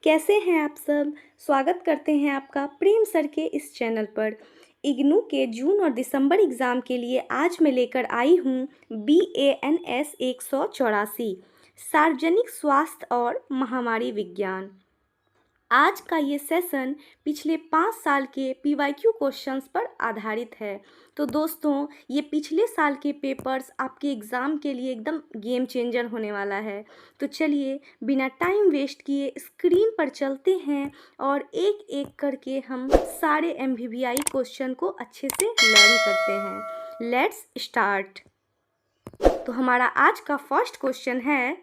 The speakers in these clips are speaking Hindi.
कैसे हैं आप सब। स्वागत करते हैं आपका प्रेम सर के इस चैनल पर। इग्नू के जून और दिसंबर एग्ज़ाम के लिए आज मैं लेकर आई हूँ BANS 184 सार्वजनिक स्वास्थ्य और महामारी विज्ञान। आज का ये सेशन पिछले 5 साल के PYQ क्वेश्चंस पर आधारित है। तो दोस्तों, ये पिछले साल के पेपर्स आपके एग्ज़ाम के लिए एकदम गेम चेंजर होने वाला है। तो चलिए बिना टाइम वेस्ट किए स्क्रीन पर चलते हैं और एक एक करके हम सारे MVBI क्वेश्चन को अच्छे से लर्न करते हैं। Let's start. तो हमारा आज का फर्स्ट क्वेश्चन है,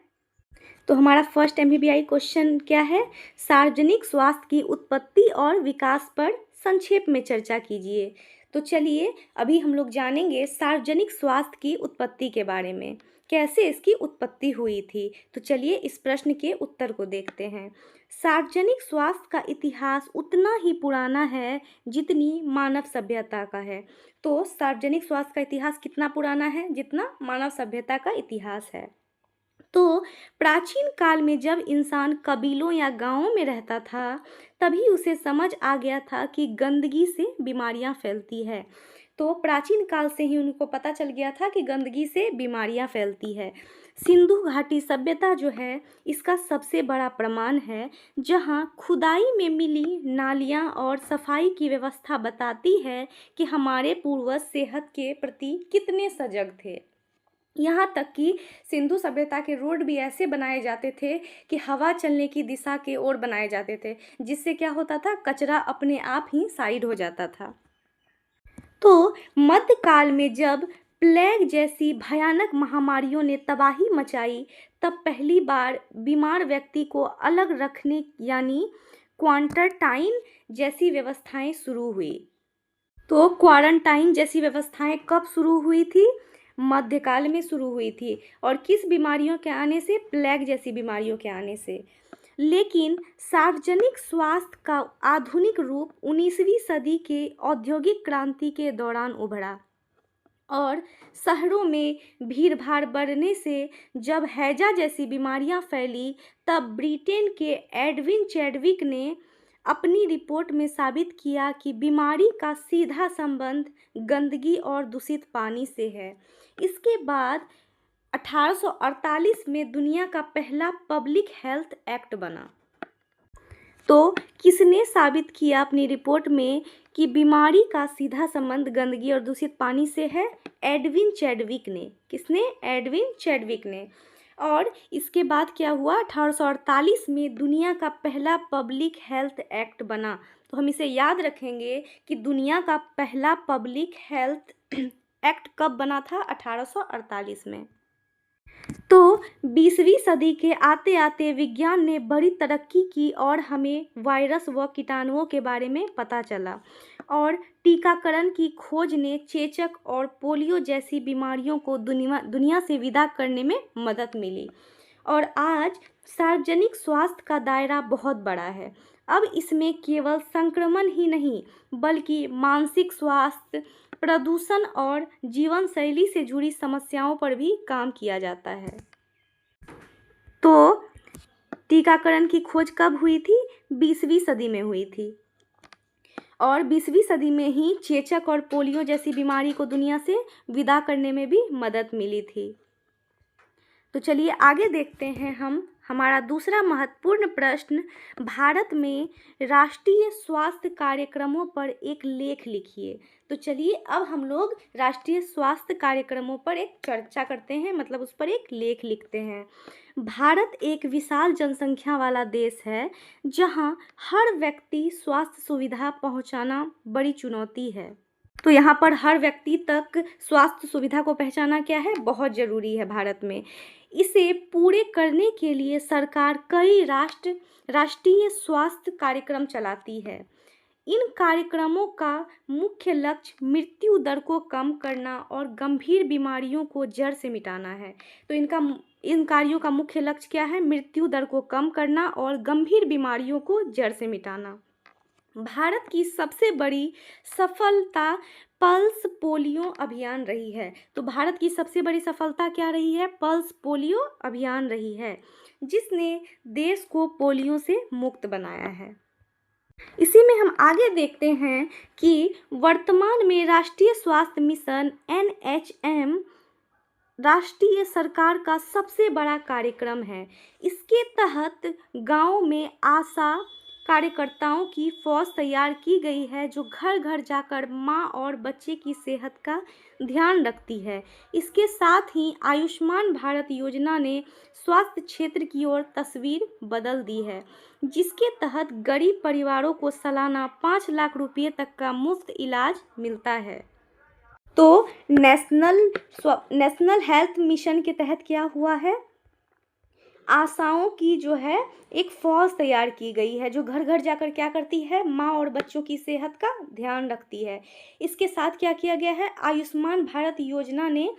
तो हमारा फर्स्ट MVBI क्वेश्चन क्या है? सार्वजनिक स्वास्थ्य की उत्पत्ति और विकास पर संक्षेप में चर्चा कीजिए। तो चलिए अभी हम लोग जानेंगे सार्वजनिक स्वास्थ्य की उत्पत्ति के बारे में, कैसे इसकी उत्पत्ति हुई थी। तो चलिए इस प्रश्न के उत्तर को देखते हैं। सार्वजनिक स्वास्थ्य का इतिहास उतना ही पुराना है जितनी मानव सभ्यता का है। तो सार्वजनिक स्वास्थ्य का इतिहास कितना पुराना है? जितना मानव सभ्यता का इतिहास है। तो प्राचीन काल में जब इंसान कबीलों या गांवों में रहता था, तभी उसे समझ आ गया था कि गंदगी से बीमारियां फैलती है। तो प्राचीन काल से ही उनको पता चल गया था कि गंदगी से बीमारियां फैलती है। सिंधु घाटी सभ्यता जो है इसका सबसे बड़ा प्रमाण है, जहां खुदाई में मिली नालियां और सफाई की व्यवस्था बताती है कि हमारे पूर्वज सेहत के प्रति कितने सजग थे। यहाँ तक कि सिंधु सभ्यता के रोड भी ऐसे बनाए जाते थे कि हवा चलने की दिशा के ओर बनाए जाते थे, जिससे क्या होता था, कचरा अपने आप ही साइड हो जाता था। तो मध्यकाल में जब प्लेग जैसी भयानक महामारियों ने तबाही मचाई, तब पहली बार बीमार व्यक्ति को अलग रखने यानी क्वारंटाइन जैसी व्यवस्थाएं शुरू हुई। तो क्वारंटाइन जैसी व्यवस्थाएं कब शुरू हुई थी? मध्यकाल में शुरू हुई थी। और किस बीमारियों के आने से? प्लेग जैसी बीमारियों के आने से। लेकिन सार्वजनिक स्वास्थ्य का आधुनिक रूप 19वीं सदी के औद्योगिक क्रांति के दौरान उभरा और शहरों में भीड़ भाड़ बढ़ने से जब हैजा जैसी बीमारियां फैली, तब ब्रिटेन के एडविन चैडविक ने अपनी रिपोर्ट में साबित किया कि बीमारी का सीधा संबंध गंदगी और दूषित पानी से है। इसके बाद 1848 में दुनिया का पहला पब्लिक हेल्थ एक्ट बना। तो किसने साबित किया अपनी रिपोर्ट में कि बीमारी का सीधा संबंध गंदगी और दूषित पानी से है? एडविन चैडविक ने। किसने? एडविन चैडविक ने। और इसके बाद क्या हुआ? 1848 में दुनिया का पहला पब्लिक हेल्थ एक्ट बना। तो हम इसे याद रखेंगे कि दुनिया का पहला पब्लिक हेल्थ एक्ट कब बना था? 1848 में। तो 20वीं सदी के आते आते विज्ञान ने बड़ी तरक्की की और हमें वायरस व कीटाणुओं के बारे में पता चला, और टीकाकरण की खोज ने चेचक और पोलियो जैसी बीमारियों को दुनिया से विदा करने में मदद मिली। और आज सार्वजनिक स्वास्थ्य का दायरा बहुत बड़ा है। अब इसमें केवल संक्रमण ही नहीं, बल्कि मानसिक स्वास्थ्य, प्रदूषण और जीवन शैली से जुड़ी समस्याओं पर भी काम किया जाता है। तो टीकाकरण की खोज कब हुई थी? 20वीं सदी में हुई थी। और 20वीं सदी में ही चेचक और पोलियो जैसी बीमारी को दुनिया से विदा करने में भी मदद मिली थी। तो चलिए आगे देखते हैं हम। हमारा दूसरा महत्वपूर्ण प्रश्न, भारत में राष्ट्रीय स्वास्थ्य कार्यक्रमों पर एक लेख लिखिए। तो चलिए अब हम लोग राष्ट्रीय स्वास्थ्य कार्यक्रमों पर एक चर्चा करते हैं, मतलब उस पर एक लेख लिखते हैं। भारत एक विशाल जनसंख्या वाला देश है, जहां हर व्यक्ति स्वास्थ्य सुविधा पहुंचाना बड़ी चुनौती है। तो यहाँ पर हर व्यक्ति तक स्वास्थ्य सुविधा को पहुंचाना क्या है? बहुत ज़रूरी है भारत में। इसे पूरे करने के लिए सरकार कई राष्ट्रीय स्वास्थ्य कार्यक्रम चलाती है। इन कार्यक्रमों का मुख्य लक्ष्य मृत्यु दर को कम करना और गंभीर बीमारियों को जड़ से मिटाना है। तो इन कार्यों का मुख्य लक्ष्य क्या है? मृत्यु दर को कम करना और गंभीर बीमारियों को जड़ से मिटाना। भारत की सबसे बड़ी सफलता पल्स पोलियो अभियान रही है। तो भारत की सबसे बड़ी सफलता क्या रही है? पल्स पोलियो अभियान रही है, जिसने देश को पोलियो से मुक्त बनाया है। इसी में हम आगे देखते हैं कि वर्तमान में राष्ट्रीय स्वास्थ्य मिशन NHM राष्ट्रीय सरकार का सबसे बड़ा कार्यक्रम है। इसके तहत गांव में आशा कार्यकर्ताओं की फौज तैयार की गई है, जो घर घर जाकर मां और बच्चे की सेहत का ध्यान रखती है। इसके साथ ही आयुष्मान भारत योजना ने स्वास्थ्य क्षेत्र की ओर तस्वीर बदल दी है, जिसके तहत गरीब परिवारों को सालाना 5 लाख रुपये तक का मुफ्त इलाज मिलता है। तो नेशनल हेल्थ मिशन के तहत क्या हुआ है? आशाओं की जो है एक फौज तैयार की गई है, जो घर घर जाकर क्या करती है? माँ और बच्चों की सेहत का ध्यान रखती है। इसके साथ क्या किया गया है? आयुष्मान भारत योजना ने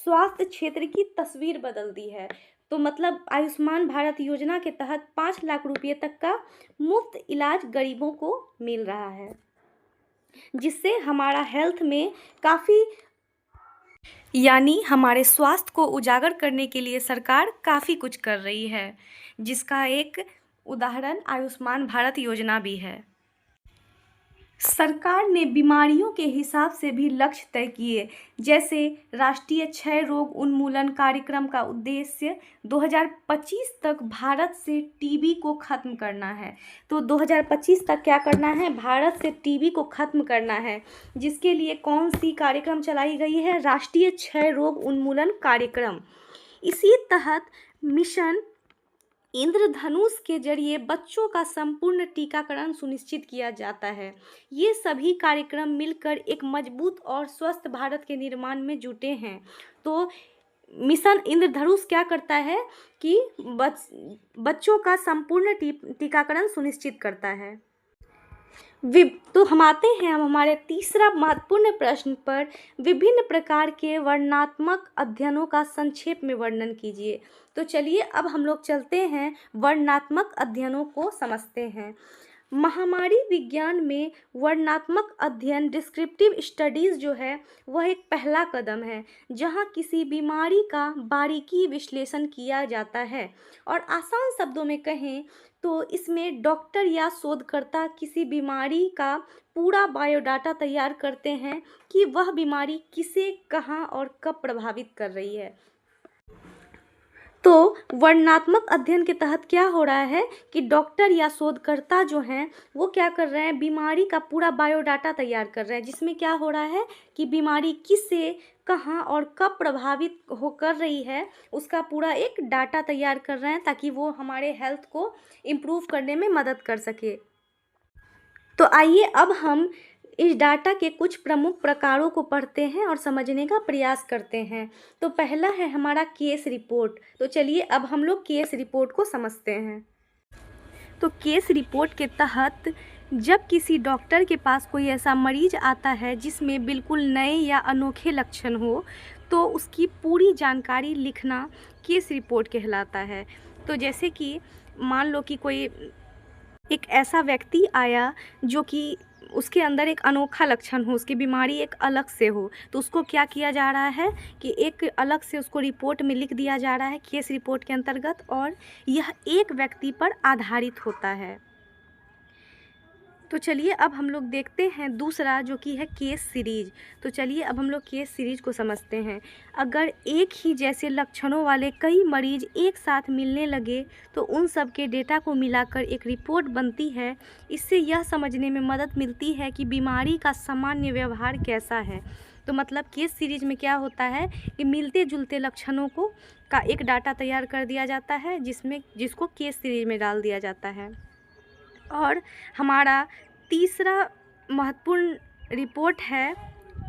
स्वास्थ्य क्षेत्र की तस्वीर बदल दी है। तो मतलब आयुष्मान भारत योजना के तहत 5 लाख रुपये तक का मुफ्त इलाज गरीबों को मिल रहा है, जिससे हमारा हेल्थ में काफ़ी, यानी हमारे स्वास्थ्य को उजागर करने के लिए सरकार काफ़ी कुछ कर रही है, जिसका एक उदाहरण आयुष्मान भारत योजना भी है। सरकार ने बीमारियों के हिसाब से भी लक्ष्य तय किए, जैसे राष्ट्रीय क्षय रोग उन्मूलन कार्यक्रम का उद्देश्य 2025 तक भारत से टीबी को खत्म करना है। तो 2025 तक क्या करना है? भारत से टीबी को खत्म करना है, जिसके लिए कौन सी कार्यक्रम चलाई गई है? राष्ट्रीय क्षय रोग उन्मूलन कार्यक्रम। इसी तहत मिशन इंद्रधनुष के जरिए बच्चों का संपूर्ण टीकाकरण सुनिश्चित किया जाता है। ये सभी कार्यक्रम मिलकर एक मजबूत और स्वस्थ भारत के निर्माण में जुटे हैं। तो मिशन इंद्रधनुष क्या करता है कि बच्चों का संपूर्ण टीकाकरण सुनिश्चित करता है। तो हम आते हैं अब हमारे तीसरा महत्वपूर्ण प्रश्न पर। विभिन्न प्रकार के वर्णनात्मक अध्ययनों का संक्षेप में वर्णन कीजिए। तो चलिए अब हम लोग चलते हैं वर्णनात्मक अध्ययनों को समझते हैं। महामारी विज्ञान में वर्णनात्मक अध्ययन डिस्क्रिप्टिव स्टडीज़ जो है वह एक पहला कदम है, जहां किसी बीमारी का बारीकी विश्लेषण किया जाता है। और आसान शब्दों में कहें तो इसमें डॉक्टर या शोधकर्ता किसी बीमारी का पूरा बायोडाटा तैयार करते हैं कि वह बीमारी किसे, कहाँ और कब प्रभावित कर रही है। तो वर्णनात्मक अध्ययन के तहत क्या हो रहा है कि डॉक्टर या शोधकर्ता जो हैं वो क्या कर रहे हैं? बीमारी का पूरा बायोडाटा तैयार कर रहे हैं, जिसमें क्या हो रहा है कि बीमारी किससे, कहाँ और कब प्रभावित हो कर रही है, उसका पूरा एक डाटा तैयार कर रहे हैं, ताकि वो हमारे हेल्थ को इम्प्रूव करने में मदद कर सके। तो आइए अब हम इस डाटा के कुछ प्रमुख प्रकारों को पढ़ते हैं और समझने का प्रयास करते हैं। तो पहला है हमारा केस रिपोर्ट। तो चलिए अब हम लोग केस रिपोर्ट को समझते हैं। तो केस रिपोर्ट के तहत जब किसी डॉक्टर के पास कोई ऐसा मरीज आता है जिसमें बिल्कुल नए या अनोखे लक्षण हो, तो उसकी पूरी जानकारी लिखना केस रिपोर्ट कहलाता है। तो जैसे कि मान लो कि कोई एक ऐसा व्यक्ति आया जो कि उसके अंदर एक अनोखा लक्षण हो, उसकी बीमारी एक अलग से हो, तो उसको क्या किया जा रहा है कि एक अलग से उसको रिपोर्ट में लिख दिया जा रहा है केस रिपोर्ट के अंतर्गत, और यह एक व्यक्ति पर आधारित होता है। तो चलिए अब हम लोग देखते हैं दूसरा, जो कि है केस सीरीज। तो चलिए अब हम लोग केस सीरीज को समझते हैं। अगर एक ही जैसे लक्षणों वाले कई मरीज एक साथ मिलने लगे तो उन सब के डेटा को मिलाकर एक रिपोर्ट बनती है। इससे यह समझने में मदद मिलती है कि बीमारी का सामान्य व्यवहार कैसा है। तो मतलब केस सीरीज में क्या होता है कि मिलते जुलते लक्षणों को का एक डाटा तैयार कर दिया जाता है, जिसको केस सीरीज में डाल दिया जाता है। और हमारा तीसरा महत्वपूर्ण रिपोर्ट है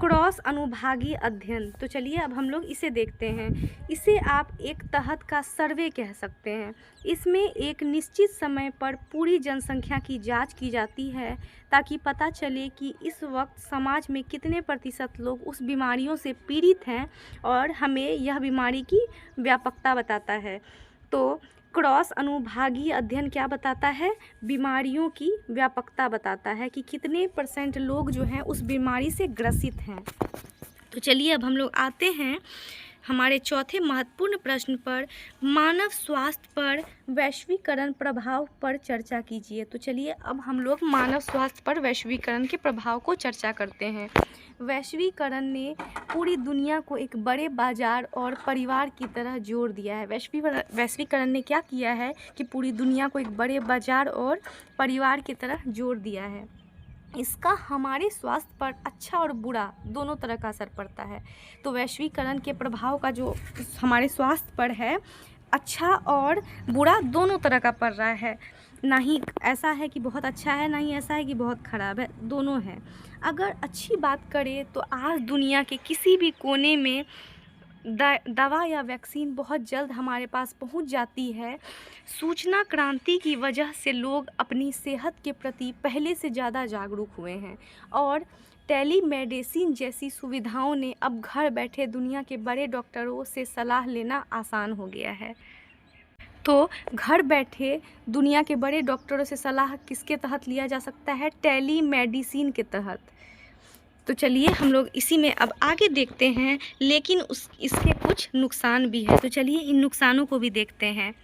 क्रॉस अनुभागीय अध्ययन। तो चलिए अब हम लोग इसे देखते हैं। इसे आप एक तहत का सर्वे कह सकते हैं। इसमें एक निश्चित समय पर पूरी जनसंख्या की जांच की जाती है, ताकि पता चले कि इस वक्त समाज में कितने प्रतिशत लोग उस बीमारियों से पीड़ित हैं, और हमें यह बीमारी की व्यापकता बताता है। तो क्रॉस अनुभागीय अध्ययन क्या बताता है? बीमारियों की व्यापकता बताता है कि कितने % लोग जो हैं उस बीमारी से ग्रसित हैं। तो चलिए अब हम लोग आते हैं हमारे चौथे महत्वपूर्ण प्रश्न पर, मानव स्वास्थ्य पर वैश्वीकरण प्रभाव पर चर्चा कीजिए। तो चलिए अब हम लोग मानव स्वास्थ्य पर वैश्वीकरण के प्रभाव को चर्चा करते हैं। वैश्वीकरण ने पूरी दुनिया को एक बड़े बाजार और परिवार की तरह जोड़ दिया है। वैश्वीकरण ने क्या किया है कि पूरी दुनिया को एक बड़े बाजार और परिवार की तरह जोड़ दिया है। इसका हमारे स्वास्थ्य पर अच्छा और बुरा दोनों तरह का असर पड़ता है। तो वैश्वीकरण के प्रभाव का जो हमारे स्वास्थ्य पर है, अच्छा और बुरा दोनों तरह का पड़ रहा है। ना ही ऐसा है कि बहुत अच्छा है, ना ही ऐसा है कि बहुत ख़राब है, दोनों है। अगर अच्छी बात करें तो आज दुनिया के किसी भी कोने में दवा या वैक्सीन बहुत जल्द हमारे पास पहुंच जाती है। सूचना क्रांति की वजह से लोग अपनी सेहत के प्रति पहले से ज़्यादा जागरूक हुए हैं और टेलीमेडिसिन जैसी सुविधाओं ने अब घर बैठे दुनिया के बड़े डॉक्टरों से सलाह लेना आसान हो गया है। तो घर बैठे दुनिया के बड़े डॉक्टरों से सलाह किसके तहत लिया जा सकता है? टेलीमेडिसिन के तहत। तो चलिए हम लोग इसी में अब आगे देखते हैं, लेकिन इसके कुछ नुकसान भी है। तो चलिए इन नुकसानों को भी देखते हैं।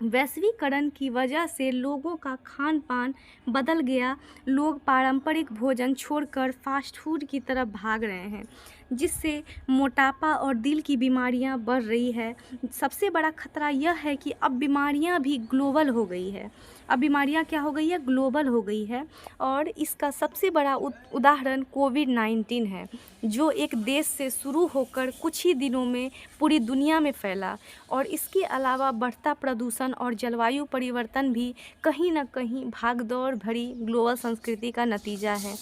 वैश्वीकरण की वजह से लोगों का खान पान बदल गया। लोग पारंपरिक भोजन छोड़कर फास्ट फूड की तरफ भाग रहे हैं, जिससे मोटापा और दिल की बीमारियां बढ़ रही है। सबसे बड़ा खतरा यह है कि अब बीमारियां भी ग्लोबल हो गई है। अब बीमारियां क्या हो गई है? ग्लोबल हो गई है। और इसका सबसे बड़ा उदाहरण कोविड-19 है, जो एक देश से शुरू होकर कुछ ही दिनों में पूरी दुनिया में फैला। और इसके अलावा बढ़ता प्रदूषण और जलवायु परिवर्तन भी कहीं ना कहीं भागदौड़ भरी ग्लोबल संस्कृति का नतीजा है।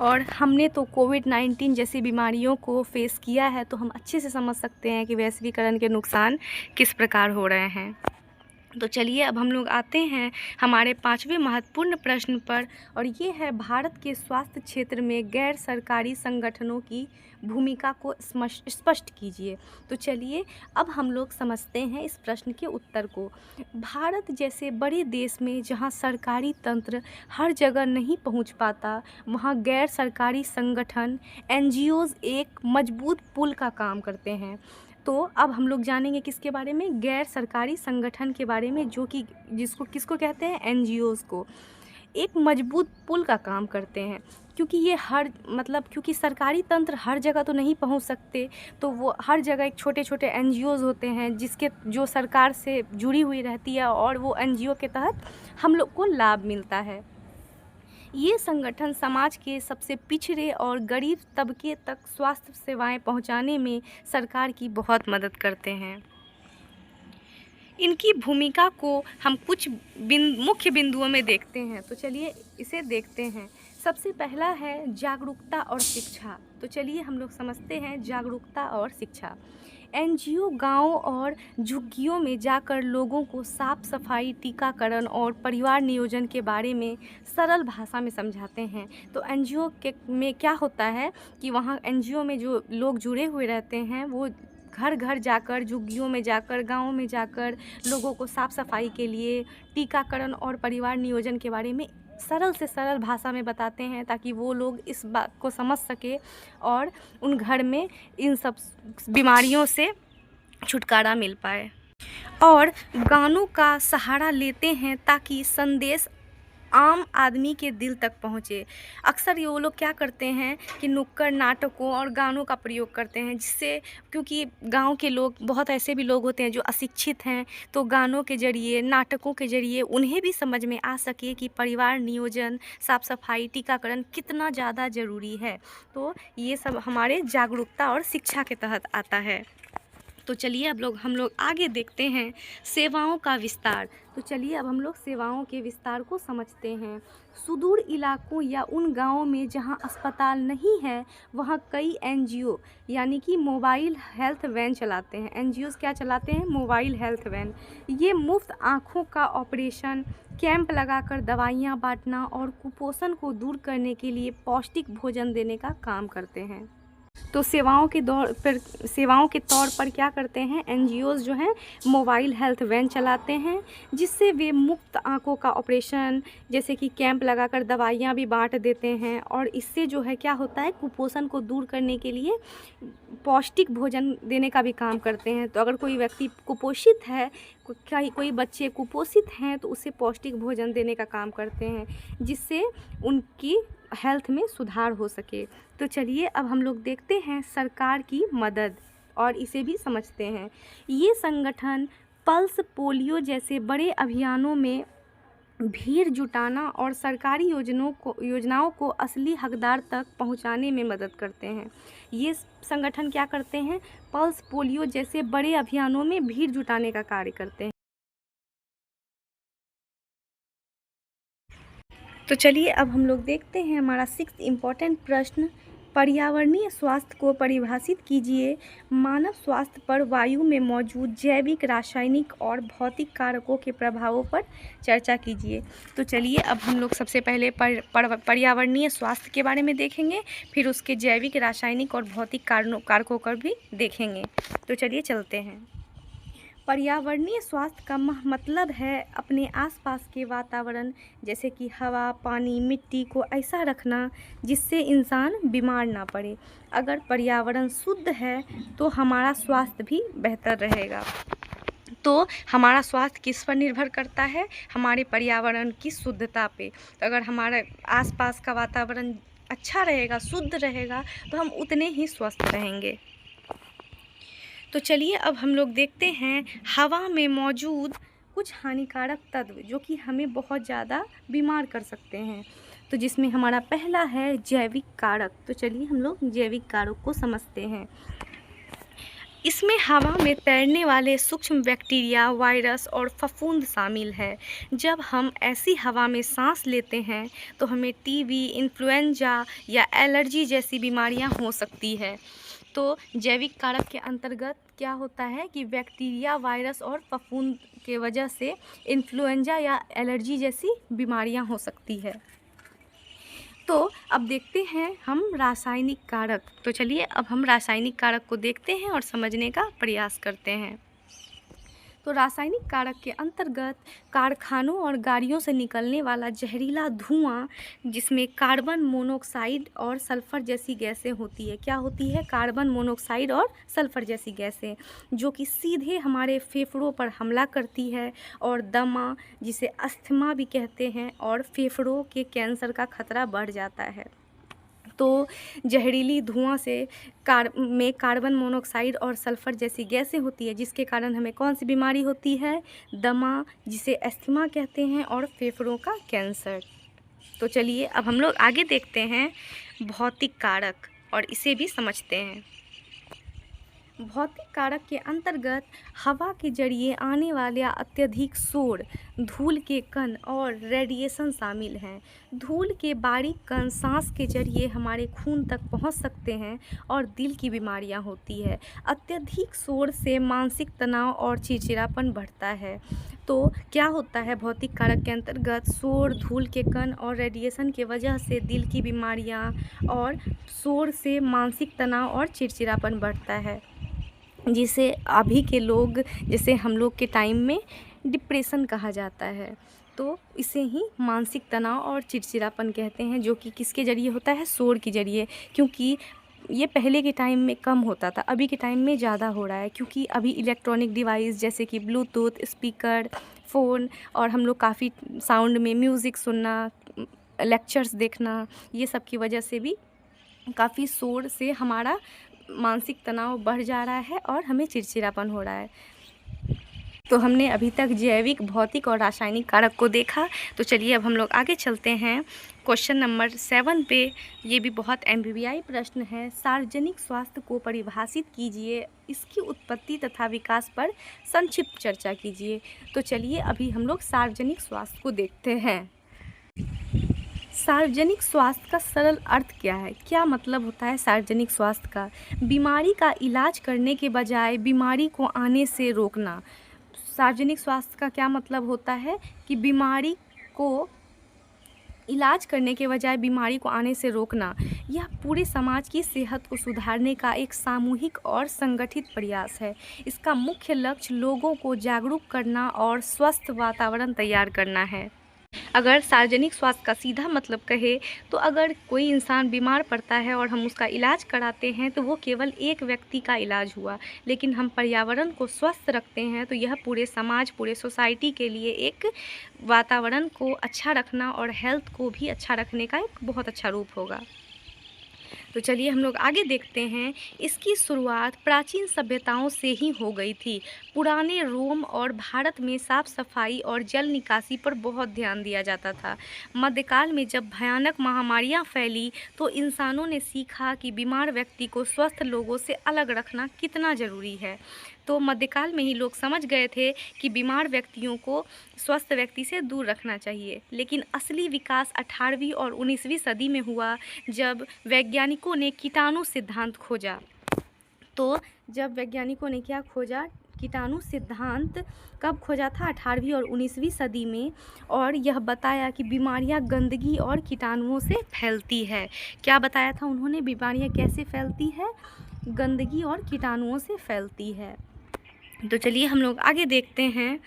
और हमने तो कोविड-19 जैसी बीमारियों को फेस किया है, तो हम अच्छे से समझ सकते हैं कि वैश्वीकरण के नुकसान किस प्रकार हो रहे हैं। तो चलिए अब हम लोग आते हैं हमारे 5वें महत्वपूर्ण प्रश्न पर, और ये है भारत के स्वास्थ्य क्षेत्र में गैर सरकारी संगठनों की भूमिका को स्पष्ट कीजिए। तो चलिए अब हम लोग समझते हैं इस प्रश्न के उत्तर को। भारत जैसे बड़े देश में जहां सरकारी तंत्र हर जगह नहीं पहुंच पाता, वहां गैर सरकारी संगठन NGOs एक मजबूत पुल का काम करते हैं। तो अब हम लोग जानेंगे किसके बारे में? गैर सरकारी संगठन के बारे में, जो कि किसको कहते हैं? NGOs को। एक मजबूत पुल का काम करते हैं, क्योंकि ये क्योंकि सरकारी तंत्र हर जगह तो नहीं पहुंच सकते, तो वो हर जगह एक छोटे छोटे NGOs होते हैं जो सरकार से जुड़ी हुई रहती है, और वो NGO के तहत हम लोग को लाभ मिलता है। ये संगठन समाज के सबसे पिछड़े और गरीब तबके तक स्वास्थ्य सेवाएं पहुंचाने में सरकार की बहुत मदद करते हैं। इनकी भूमिका को हम कुछ मुख्य बिंदुओं में देखते हैं। तो चलिए इसे देखते हैं। सबसे पहला है जागरूकता और शिक्षा। तो चलिए हम लोग समझते हैं जागरूकता और शिक्षा। NGO गाँव और झुग्गियों में जाकर लोगों को साफ सफाई, टीकाकरण और परिवार नियोजन के बारे में सरल भाषा में समझाते हैं। तो NGO में क्या होता है कि वहाँ NGO में जो लोग जुड़े हुए रहते हैं, वो घर घर जाकर, झुग्गियों में जाकर, गाँव में जाकर लोगों को साफ़ सफाई के लिए, टीकाकरण और परिवार नियोजन के बारे में सरल से सरल भाषा में बताते हैं, ताकि वो लोग इस बात को समझ सके और उन घर में इन सब बीमारियों से छुटकारा मिल पाए। और गानों का सहारा लेते हैं ताकि संदेश आम आदमी के दिल तक पहुँचे। अक्सर ये वो लोग क्या करते हैं कि नुक्कड़ नाटकों और गानों का प्रयोग करते हैं, जिससे क्योंकि गांव के लोग, बहुत ऐसे भी लोग होते हैं जो अशिक्षित हैं, तो गानों के ज़रिए, नाटकों के ज़रिए उन्हें भी समझ में आ सके कि परिवार नियोजन, साफ़ सफाई, टीकाकरण कितना ज़्यादा ज़रूरी है। तो ये सब हमारे जागरूकता और शिक्षा के तहत आता है। तो चलिए अब हम लोग आगे देखते हैं सेवाओं का विस्तार। तो चलिए अब हम लोग सेवाओं के विस्तार को समझते हैं। सुदूर इलाकों या उन गांवों में जहां अस्पताल नहीं है, वहां कई NGO यानी कि मोबाइल हेल्थ वैन चलाते हैं। NGOs क्या चलाते हैं? Mobile health van. ये मुफ्त आँखों का ऑपरेशन, कैंप लगाकर दवाइयाँ बांटना और कुपोषण को दूर करने के लिए पौष्टिक भोजन देने का काम करते हैं। तो सेवाओं के तौर पर क्या करते हैं, एनजीओज़ जो हैं मोबाइल हेल्थ वैन चलाते हैं, जिससे वे मुफ्त आँखों का ऑपरेशन जैसे कि कैंप लगाकर दवाइयाँ भी बांट देते हैं। और इससे जो है क्या होता है, कुपोषण को दूर करने के लिए पौष्टिक भोजन देने का भी काम करते हैं। तो अगर कोई व्यक्ति कुपोषित है, कोई बच्चे कुपोषित हैं, तो उसे पौष्टिक भोजन देने का काम करते हैं, जिससे उनकी हेल्थ में सुधार हो सके। तो चलिए अब हम लोग देखते हैं सरकार की मदद और इसे भी समझते हैं। ये संगठन पल्स पोलियो जैसे बड़े अभियानों में भीड़ जुटाना और सरकारी योजनाओं को असली हकदार तक पहुंचाने में मदद करते हैं। ये संगठन क्या करते हैं, पल्स पोलियो जैसे बड़े अभियानों में भीड़ जुटाने का कार्य करते हैं। तो चलिए अब हम लोग देखते हैं हमारा 6th इम्पॉर्टेंट प्रश्न, पर्यावरणीय स्वास्थ्य को परिभाषित कीजिए। मानव स्वास्थ्य पर वायु में मौजूद जैविक, रासायनिक और भौतिक कारकों के प्रभावों पर चर्चा कीजिए। तो चलिए अब हम लोग सबसे पहले पर्यावरणीय स्वास्थ्य के बारे में देखेंगे, फिर उसके जैविक, रासायनिक और भौतिक कारकों पर भी देखेंगे। तो चलिए चलते हैं। पर्यावरणीय स्वास्थ्य का मतलब है अपने आसपास के वातावरण जैसे कि हवा, पानी, मिट्टी को ऐसा रखना जिससे इंसान बीमार ना पड़े। अगर पर्यावरण शुद्ध है तो हमारा स्वास्थ्य भी बेहतर रहेगा। तो हमारा स्वास्थ्य किस पर निर्भर करता है, हमारे पर्यावरण की शुद्धता पे। तो अगर हमारे आसपास का वातावरण अच्छा रहेगा, शुद्ध रहेगा, तो हम उतने ही स्वस्थ रहेंगे। तो चलिए अब हम लोग देखते हैं हवा में मौजूद कुछ हानिकारक तत्व जो कि हमें बहुत ज़्यादा बीमार कर सकते हैं। तो जिसमें हमारा पहला है जैविक कारक। तो चलिए हम लोग जैविक कारक को समझते हैं। इसमें हवा में तैरने वाले सूक्ष्म बैक्टीरिया, वायरस और फफूंद शामिल है। जब हम ऐसी हवा में सांस लेते हैं तो हमें टीबी, इन्फ्लुएंजा या एलर्जी जैसी बीमारियां हो सकती है। तो जैविक कारक के अंतर्गत क्या होता है कि बैक्टीरिया, वायरस और फफूंद के वजह से इन्फ्लुएंजा या एलर्जी जैसी बीमारियां हो सकती है। तो अब देखते हैं हम रासायनिक कारक। तो चलिए अब हम रासायनिक कारक को देखते हैं और समझने का प्रयास करते हैं। तो रासायनिक कारक के अंतर्गत कारखानों और गाड़ियों से निकलने वाला जहरीला धुआं, जिसमें कार्बन मोनोऑक्साइड और सल्फ़र जैसी गैसें होती है। क्या होती है, कार्बन मोनोऑक्साइड और सल्फ़र जैसी गैसें, जो कि सीधे हमारे फेफड़ों पर हमला करती है और दमा, जिसे अस्थमा भी कहते हैं, और फेफड़ों के कैंसर का खतरा बढ़ जाता है। तो जहरीली धुआं से कार्बन मोनोऑक्साइड और सल्फ़र जैसी गैसें होती है, जिसके कारण हमें कौन सी बीमारी होती है, दमा, जिसे अस्थमा कहते हैं, और फेफड़ों का कैंसर। तो चलिए अब हम लोग आगे देखते हैं भौतिक कारक और इसे भी समझते हैं। भौतिक कारक के अंतर्गत हवा के जरिए आने वाला अत्यधिक शोर, धूल के कण और रेडिएशन शामिल हैं। धूल के बारीक कण सांस के जरिए हमारे खून तक पहुंच सकते हैं और दिल की बीमारियां होती है। अत्यधिक शोर से मानसिक तनाव और चिड़चिड़ापन बढ़ता है। तो क्या होता है भौतिक कारक के अंतर्गत, शोर, धूल के कण और रेडिएशन के वजह से दिल की बीमारियां, और शोर से मानसिक तनाव और चिड़चिड़ापन बढ़ता है, जिसे अभी के लोग, जैसे हम लोग के टाइम में डिप्रेशन कहा जाता है। तो इसे ही मानसिक तनाव और चिड़चिड़ापन कहते हैं, जो कि किसके ज़रिए होता है, शोर के ज़रिए। क्योंकि ये पहले के टाइम में कम होता था, अभी के टाइम में ज़्यादा हो रहा है, क्योंकि अभी इलेक्ट्रॉनिक डिवाइस जैसे कि ब्लूटूथ, स्पीकर, फ़ोन, और हम लोग काफ़ी साउंड में म्यूज़िक सुनना, लेक्चर्स देखना, ये सब की वजह से भी काफ़ी शोर से हमारा मानसिक तनाव बढ़ जा रहा है और हमें चिड़चिड़ापन हो रहा है। तो हमने अभी तक जैविक, भौतिक और रासायनिक कारक को देखा। तो चलिए अब हम लोग आगे चलते हैं क्वेश्चन नंबर 7 पे। ये भी बहुत एमबीबीआई प्रश्न है। सार्वजनिक स्वास्थ्य को परिभाषित कीजिए, इसकी उत्पत्ति तथा विकास पर संक्षिप्त चर्चा कीजिए। तो चलिए अभी हम लोग सार्वजनिक स्वास्थ्य को देखते हैं। सार्वजनिक स्वास्थ्य का सरल अर्थ क्या है, क्या मतलब होता है सार्वजनिक स्वास्थ्य का? बीमारी का इलाज करने के बजाय बीमारी को आने से रोकना। सार्वजनिक स्वास्थ्य का क्या मतलब होता है कि बीमारी को इलाज करने के बजाय बीमारी को आने से रोकना, यह पूरे समाज की सेहत को सुधारने का एक सामूहिक और संगठित प्रयास है। इसका मुख्य लक्ष्य लोगों को जागरूक करना और स्वस्थ वातावरण तैयार करना है। अगर सार्वजनिक स्वास्थ्य का सीधा मतलब कहे तो अगर कोई इंसान बीमार पड़ता है और हम उसका इलाज कराते हैं तो वो केवल एक व्यक्ति का इलाज हुआ, लेकिन हम पर्यावरण को स्वस्थ रखते हैं तो यह पूरे समाज, पूरे सोसाइटी के लिए एक वातावरण को अच्छा रखना और हेल्थ को भी अच्छा रखने का एक बहुत अच्छा रूप होगा। तो चलिए हम लोग आगे देखते हैं। इसकी शुरुआत प्राचीन सभ्यताओं से ही हो गई थी। पुराने रोम और भारत में साफ सफाई और जल निकासी पर बहुत ध्यान दिया जाता था। मध्यकाल में जब भयानक महामारियां फैली तो इंसानों ने सीखा कि बीमार व्यक्ति को स्वस्थ लोगों से अलग रखना कितना ज़रूरी है। तो मध्यकाल में ही लोग समझ गए थे कि बीमार व्यक्तियों को स्वस्थ व्यक्ति से दूर रखना चाहिए। लेकिन असली विकास 18वीं और 19वीं सदी में हुआ, जब वैज्ञानिकों ने कीटाणु सिद्धांत खोजा। तो जब वैज्ञानिकों ने क्या खोजा, कीटाणु सिद्धांत कब खोजा था? 18वीं और 19वीं सदी में। और यह बताया कि बीमारियां गंदगी और कीटाणुओं से फैलती है। क्या बताया था उन्होंने? बीमारियां कैसे फैलती है? गंदगी और कीटाणुओं से फैलती है। तो चलिए हम लोग आगे देखते हैं।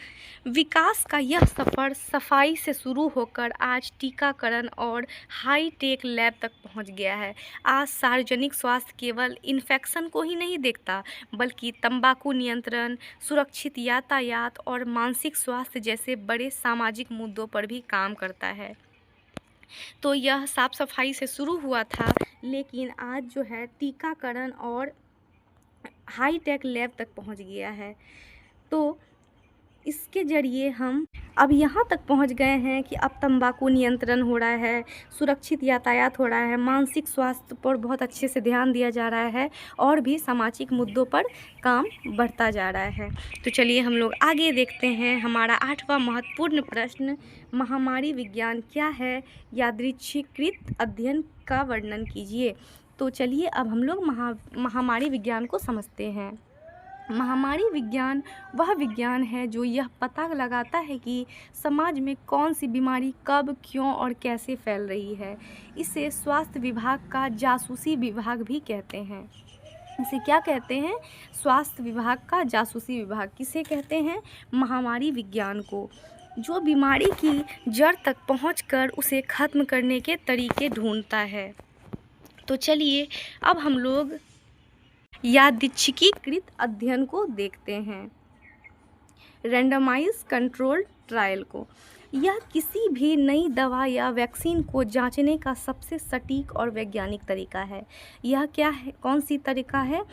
विकास का यह सफ़र सफाई से शुरू होकर आज टीकाकरण और हाई टेक लैब तक पहुंच गया है। आज सार्वजनिक स्वास्थ्य केवल इन्फेक्शन को ही नहीं देखता, बल्कि तंबाकू नियंत्रण, सुरक्षित यातायात और मानसिक स्वास्थ्य जैसे बड़े सामाजिक मुद्दों पर भी काम करता है। तो यह साफ सफाई से शुरू हुआ था, लेकिन आज जो है टीकाकरण और हाई टेक लैब तक पहुंच गया है। तो इसके ज़रिए हम अब यहाँ तक पहुँच गए हैं कि अब तंबाकू नियंत्रण हो रहा है, सुरक्षित यातायात हो रहा है, मानसिक स्वास्थ्य पर बहुत अच्छे से ध्यान दिया जा रहा है और भी सामाजिक मुद्दों पर काम बढ़ता जा रहा है। तो चलिए हम लोग आगे देखते हैं। हमारा 8वां महत्वपूर्ण प्रश्न, महामारी विज्ञान क्या है? यादृच्छिकृत अध्ययन का वर्णन कीजिए। तो चलिए अब हम लोग महामारी विज्ञान को समझते हैं। महामारी विज्ञान वह विज्ञान है जो यह पता लगाता है कि समाज में कौन सी बीमारी कब, क्यों और कैसे फैल रही है। इसे स्वास्थ्य विभाग का जासूसी विभाग भी कहते हैं। इसे क्या कहते हैं? स्वास्थ्य विभाग का जासूसी विभाग। किसे कहते हैं? महामारी विज्ञान को, जो बीमारी की जड़ तक पहुंचकर उसे खत्म करने के तरीके ढूंढता है। तो चलिए अब हम लोग यादृच्छिकीकृत अध्ययन को देखते हैं, रैंडमाइज कंट्रोल ट्रायल को। यह किसी भी नई दवा या वैक्सीन को जांचने का सबसे सटीक और वैज्ञानिक तरीका है। यह क्या है? कौन सी तरीका है?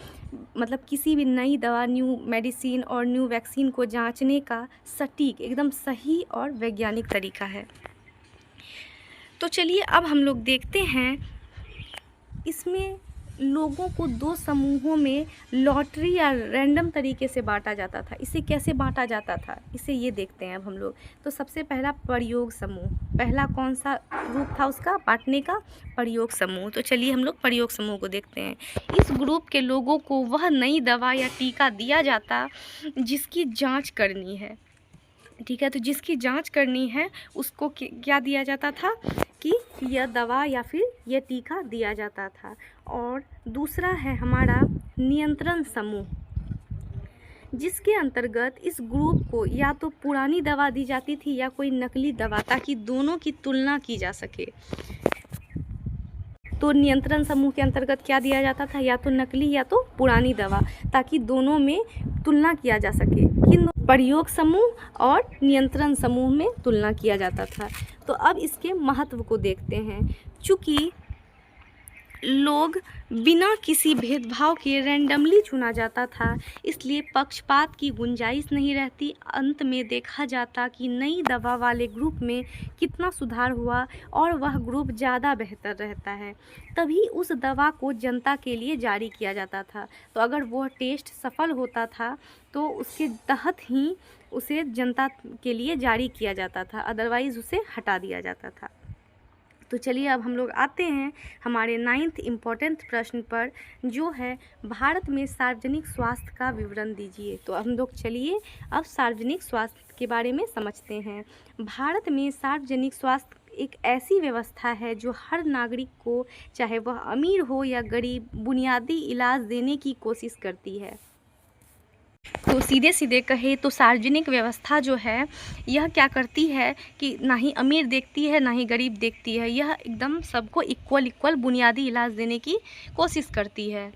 मतलब किसी भी नई दवा, न्यू मेडिसिन और न्यू वैक्सीन को जांचने का सटीक, एकदम सही और वैज्ञानिक तरीका है। तो चलिए अब हम लोग देखते हैं। इसमें लोगों को 2 समूहों में लॉटरी या रैंडम तरीके से बांटा जाता था। इसे कैसे बांटा जाता था, इसे ये देखते हैं अब हम लोग। तो सबसे पहला प्रयोग समूह, पहला कौन सा ग्रुप था उसका बांटने का? प्रयोग समूह। तो चलिए हम लोग प्रयोग समूह को देखते हैं। इस ग्रुप के लोगों को वह नई दवा या टीका दिया जाता जिसकी जाँच करनी है। ठीक है, तो जिसकी जांच करनी है उसको क्या दिया जाता था कि यह दवा या फिर यह टीका दिया जाता था। और दूसरा है हमारा नियंत्रण समूह, जिसके अंतर्गत इस ग्रुप को या तो पुरानी दवा दी जाती थी या कोई नकली दवा, ताकि दोनों की तुलना की जा सके। तो नियंत्रण समूह के अंतर्गत क्या दिया जाता था? या तो नकली या तो पुरानी दवा, ताकि दोनों में तुलना किया जा सके। किन? प्रयोग समूह और नियंत्रण समूह में तुलना किया जाता था। तो अब इसके महत्व को देखते हैं। चूँकि लोग बिना किसी भेदभाव के रैंडमली चुना जाता था, इसलिए पक्षपात की गुंजाइश नहीं रहती। अंत में देखा जाता कि नई दवा वाले ग्रुप में कितना सुधार हुआ और वह ग्रुप ज़्यादा बेहतर रहता है, तभी उस दवा को जनता के लिए जारी किया जाता था। तो अगर वह टेस्ट सफल होता था तो उसके तहत ही उसे जनता के लिए जारी किया जाता था, अदरवाइज़ उसे हटा दिया जाता था। तो चलिए अब हम लोग आते हैं हमारे 9th इम्पोर्टेंट प्रश्न पर, जो है भारत में सार्वजनिक स्वास्थ्य का विवरण दीजिए। तो हम लोग चलिए अब सार्वजनिक स्वास्थ्य के बारे में समझते हैं। भारत में सार्वजनिक स्वास्थ्य एक ऐसी व्यवस्था है जो हर नागरिक को, चाहे वह अमीर हो या गरीब, बुनियादी इलाज देने की कोशिश करती है। तो सीधे सीधे कहे तो सार्वजनिक व्यवस्था जो है यह क्या करती है कि ना ही अमीर देखती है ना ही गरीब देखती है, यह एकदम सबको इक्वल बुनियादी इलाज देने की कोशिश करती है।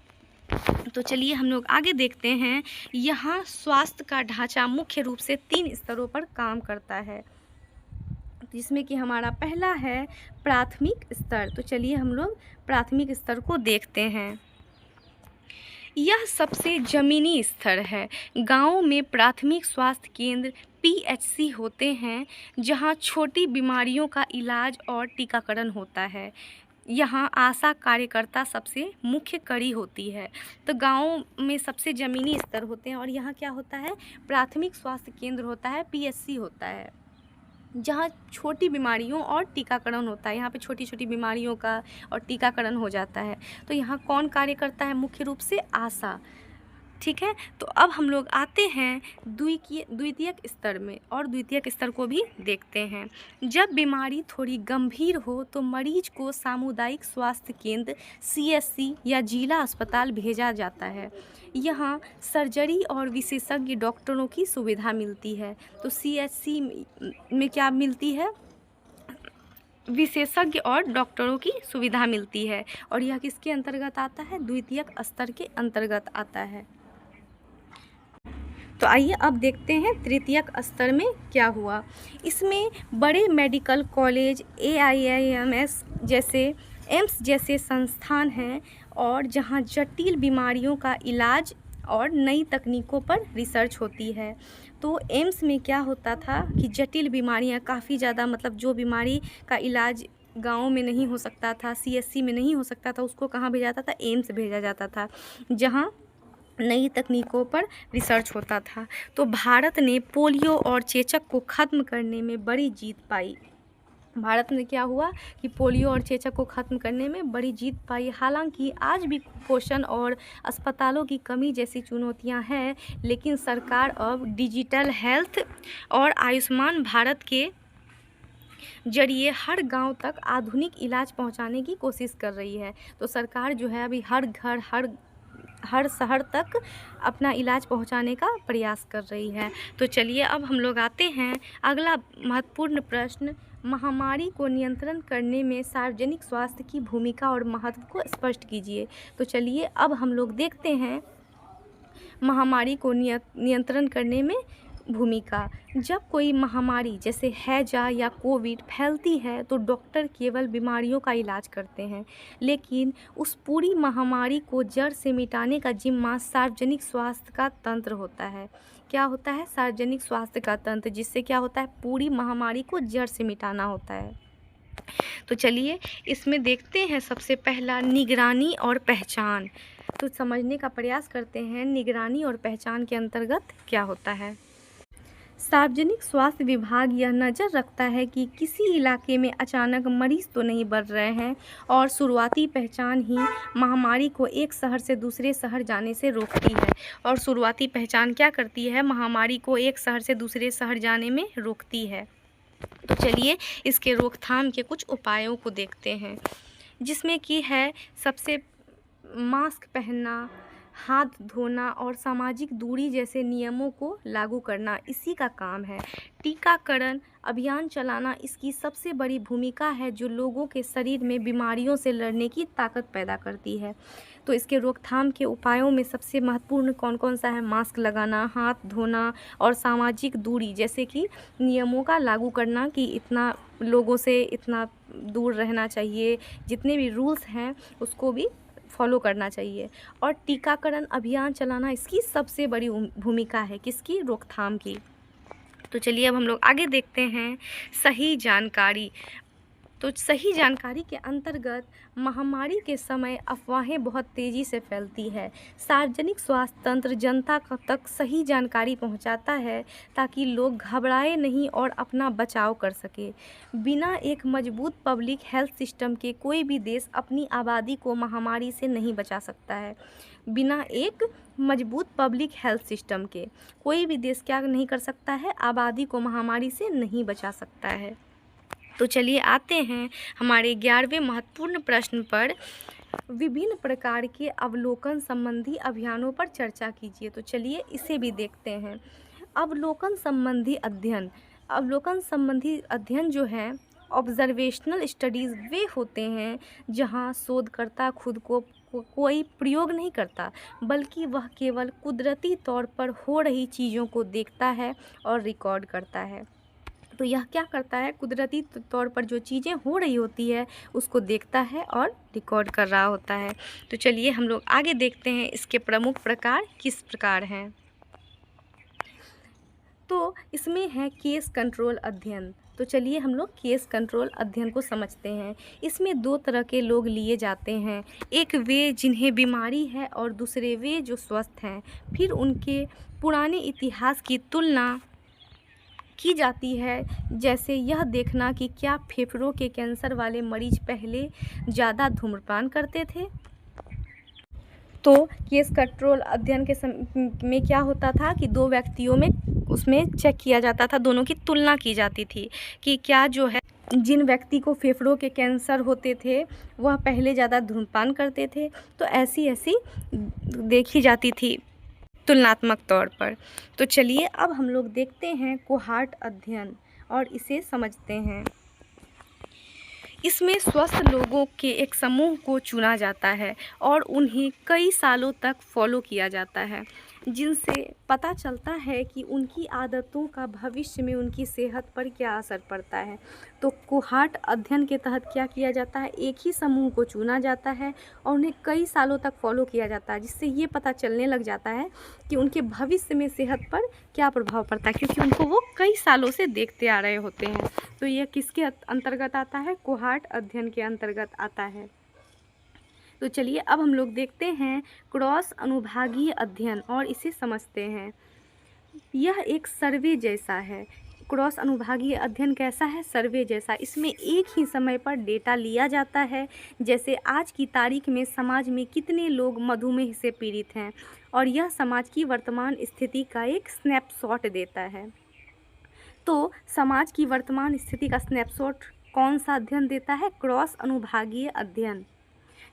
तो चलिए हम लोग आगे देखते हैं। यहाँ स्वास्थ्य का ढांचा मुख्य रूप से 3 स्तरों पर काम करता है, जिसमें कि हमारा पहला है प्राथमिक स्तर। तो चलिए हम लोग प्राथमिक स्तर को देखते हैं। यह सबसे ज़मीनी स्तर है। गाँव में प्राथमिक स्वास्थ्य केंद्र पीएचसी होते हैं, जहां छोटी बीमारियों का इलाज और टीकाकरण होता है। यहाँ आशा कार्यकर्ता सबसे मुख्य कड़ी होती है। तो गाँव में सबसे ज़मीनी स्तर होते हैं और यहाँ क्या होता है, प्राथमिक स्वास्थ्य केंद्र होता है, पीएचसी होता है, जहाँ छोटी बीमारियों और टीकाकरण होता है। यहाँ पे छोटी छोटी बीमारियों का और टीकाकरण हो जाता है। तो यहाँ कौन कार्य करता है, मुख्य रूप से आशा। ठीक है, तो अब हम लोग आते हैं द्वितीयक स्तर में और द्वितीयक स्तर को भी देखते हैं। जब बीमारी थोड़ी गंभीर हो तो मरीज को सामुदायिक स्वास्थ्य केंद्र सीएससी या जिला अस्पताल भेजा जाता है। यहाँ सर्जरी और विशेषज्ञ डॉक्टरों की सुविधा मिलती है। तो सीएससी में क्या मिलती है, विशेषज्ञ और डॉक्टरों की सुविधा मिलती है, और यह किसके अंतर्गत आता है, द्वितीयक स्तर के अंतर्गत आता है। तो आइए अब देखते हैं तृतीयक स्तर में क्या हुआ। इसमें बड़े मेडिकल कॉलेज, एआईआईएमएस जैसे, एम्स जैसे संस्थान हैं, और जहां जटिल बीमारियों का इलाज और नई तकनीकों पर रिसर्च होती है। तो एम्स में क्या होता था कि जटिल बीमारियां काफ़ी ज़्यादा, मतलब जो बीमारी का इलाज गाँव में नहीं हो सकता था, सीएससी में नहीं हो सकता था, उसको कहाँ भेजा जाता था, एम्स भेजा जाता था, जहाँ नई तकनीकों पर रिसर्च होता था। तो भारत ने पोलियो और चेचक को ख़त्म करने में बड़ी जीत पाई। भारत में क्या हुआ कि पोलियो और चेचक को ख़त्म करने में बड़ी जीत पाई। हालांकि आज भी कुपोषण और अस्पतालों की कमी जैसी चुनौतियां हैं, लेकिन सरकार अब डिजिटल हेल्थ और आयुष्मान भारत के जरिए हर गांव तक आधुनिक इलाज पहुंचाने की कोशिश कर रही है। तो सरकार जो है अभी हर घर, हर शहर तक अपना इलाज पहुंचाने का प्रयास कर रही है। तो चलिए अब हम लोग आते हैं अगला महत्वपूर्ण प्रश्न, महामारी को नियंत्रण करने में सार्वजनिक स्वास्थ्य की भूमिका और महत्व को स्पष्ट कीजिए। तो चलिए अब हम लोग देखते हैं महामारी को नियंत्रण करने में भूमिका। जब कोई महामारी जैसे हैजा या कोविड फैलती है तो डॉक्टर केवल बीमारियों का इलाज करते हैं, लेकिन उस पूरी महामारी को जड़ से मिटाने का जिम्मा सार्वजनिक स्वास्थ्य का तंत्र होता है। क्या होता है, सार्वजनिक स्वास्थ्य का तंत्र, जिससे क्या होता है, पूरी महामारी को जड़ से मिटाना होता है। तो चलिए इसमें देखते हैं सबसे पहला निगरानी और पहचान। तो समझने का प्रयास करते हैं निगरानी और पहचान के अंतर्गत क्या होता है। सार्वजनिक स्वास्थ्य विभाग यह नज़र रखता है कि किसी इलाके में अचानक मरीज तो नहीं बढ़ रहे हैं, और शुरुआती पहचान ही महामारी को एक शहर से दूसरे शहर जाने से रोकती है। और शुरुआती पहचान क्या करती है, महामारी को एक शहर से दूसरे शहर जाने में रोकती है। तो चलिए इसके रोकथाम के कुछ उपायों को देखते हैं, जिसमें कि है सबसे मास्क पहनना, हाथ धोना और सामाजिक दूरी जैसे नियमों को लागू करना, इसी का काम है। टीकाकरण अभियान चलाना इसकी सबसे बड़ी भूमिका है, जो लोगों के शरीर में बीमारियों से लड़ने की ताकत पैदा करती है। तो इसके रोकथाम के उपायों में सबसे महत्वपूर्ण कौन कौन सा है, मास्क लगाना, हाथ धोना और सामाजिक दूरी जैसे कि नियमों का लागू करना, कि इतना लोगों से इतना दूर रहना चाहिए, जितने भी रूल्स हैं उसको भी फॉलो करना चाहिए। और टीकाकरण अभियान चलाना इसकी सबसे बड़ी भूमिका है, किसकी, रोकथाम की। तो चलिए अब हम लोग आगे देखते हैं सही जानकारी। तो सही जानकारी के अंतर्गत महामारी के समय अफवाहें बहुत तेज़ी से फैलती है। सार्वजनिक स्वास्थ्य तंत्र जनता तक सही जानकारी पहुंचाता है, ताकि लोग घबराए नहीं और अपना बचाव कर सके। बिना एक मजबूत पब्लिक हेल्थ सिस्टम के कोई भी देश अपनी आबादी को महामारी से नहीं बचा सकता है। बिना एक मजबूत पब्लिक हेल्थ सिस्टम के कोई भी देश क्या नहीं कर सकता है, आबादी को महामारी से नहीं बचा सकता है। तो चलिए आते हैं हमारे 11वें महत्वपूर्ण प्रश्न पर। विभिन्न प्रकार के अवलोकन संबंधी अभियानों पर चर्चा कीजिए। तो चलिए इसे भी देखते हैं। अवलोकन संबंधी अध्ययन जो है, ऑब्जर्वेशनल स्टडीज़ वे होते हैं जहां शोधकर्ता खुद को कोई प्रयोग नहीं करता, बल्कि वह केवल कुदरती तौर पर हो रही चीज़ों को देखता है और रिकॉर्ड करता है। तो यह क्या करता है, कुदरती तौर पर जो चीज़ें हो रही होती है उसको देखता है और रिकॉर्ड कर रहा होता है। तो चलिए हम लोग आगे देखते हैं इसके प्रमुख प्रकार किस प्रकार हैं। तो इसमें है केस कंट्रोल अध्ययन। तो चलिए हम लोग केस कंट्रोल अध्ययन को समझते हैं। इसमें दो तरह के लोग लिए जाते हैं, एक वे जिन्हें बीमारी है और दूसरे वे जो स्वस्थ हैं। फिर उनके पुराने इतिहास की तुलना की जाती है, जैसे यह देखना कि क्या फेफड़ों के कैंसर वाले मरीज पहले ज़्यादा धूम्रपान करते थे। तो केस कंट्रोल अध्ययन के में क्या होता था कि दो व्यक्तियों में उसमें चेक किया जाता था, दोनों की तुलना की जाती थी कि क्या जो है जिन व्यक्ति को फेफड़ों के कैंसर होते थे वह पहले ज़्यादा धूम्रपान करते थे। तो ऐसी देखी जाती थी तुलनात्मक तौर पर। तो चलिए अब हम लोग देखते हैं कोहार्ट अध्ययन और इसे समझते हैं। इसमें स्वस्थ लोगों के एक समूह को चुना जाता है और उन्हें कई सालों तक फॉलो किया जाता है, जिनसे पता चलता है कि उनकी आदतों का भविष्य में उनकी सेहत पर क्या असर पड़ता है। तो कोहार्ट अध्ययन के तहत क्या किया जाता है, एक ही समूह को चुना जाता है और उन्हें कई सालों तक फॉलो किया जाता है, जिससे ये पता चलने लग जाता है कि उनके भविष्य में सेहत पर क्या प्रभाव पड़ता है, क्योंकि उनको वो कई सालों से देखते आ रहे होते हैं। तो यह किसके अंतर्गत आता है, कोहार्ट अध्ययन के अंतर्गत आता है। तो चलिए अब हम लोग देखते हैं क्रॉस अनुभागीय अध्ययन और इसे समझते हैं। यह एक सर्वे जैसा है। क्रॉस अनुभागीय अध्ययन कैसा है, सर्वे जैसा। इसमें एक ही समय पर डेटा लिया जाता है, जैसे आज की तारीख में समाज में कितने लोग मधुमेह से पीड़ित हैं, और यह समाज की वर्तमान स्थिति का एक स्नैपशॉट देता है। तो समाज की वर्तमान स्थिति का स्नैपशॉट कौन सा अध्ययन देता है, क्रॉस अनुभागीय अध्ययन,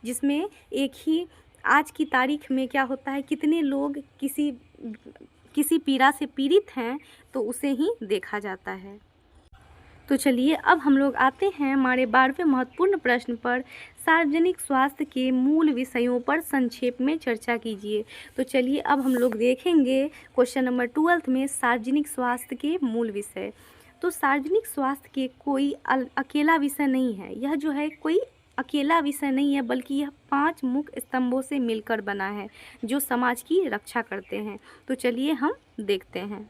जिसमें एक ही आज की तारीख में क्या होता है, कितने लोग किसी पीड़ा से पीड़ित हैं, तो उसे ही देखा जाता है। तो चलिए अब हम लोग आते हैं हमारे 12वें महत्वपूर्ण प्रश्न पर। सार्वजनिक स्वास्थ्य के मूल विषयों पर संक्षेप में चर्चा कीजिए। तो चलिए अब हम लोग देखेंगे क्वेश्चन नंबर 12 में सार्वजनिक स्वास्थ्य के मूल विषय। तो सार्वजनिक स्वास्थ्य के कोई अकेला विषय नहीं है, यह जो है कोई अकेला विषय नहीं है, बल्कि यह 5 मुख्य स्तंभों से मिलकर बना है जो समाज की रक्षा करते हैं। तो चलिए हम देखते हैं,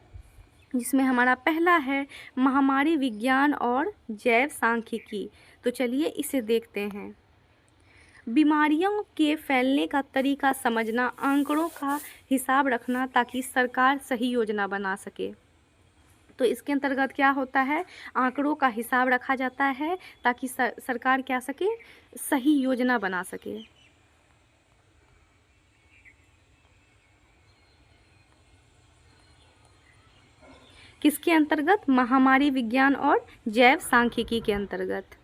जिसमें हमारा पहला है महामारी विज्ञान और जैव सांख्यिकी। तो चलिए इसे देखते हैं। बीमारियों के फैलने का तरीका समझना, आंकड़ों का हिसाब रखना ताकि सरकार सही योजना बना सके। तो इसके अंतर्गत क्या होता है, आंकड़ों का हिसाब रखा जाता है ताकि सरकार क्या सके, सही योजना बना सके। किसके अंतर्गत, महामारी विज्ञान और जैव सांख्यिकी के अंतर्गत।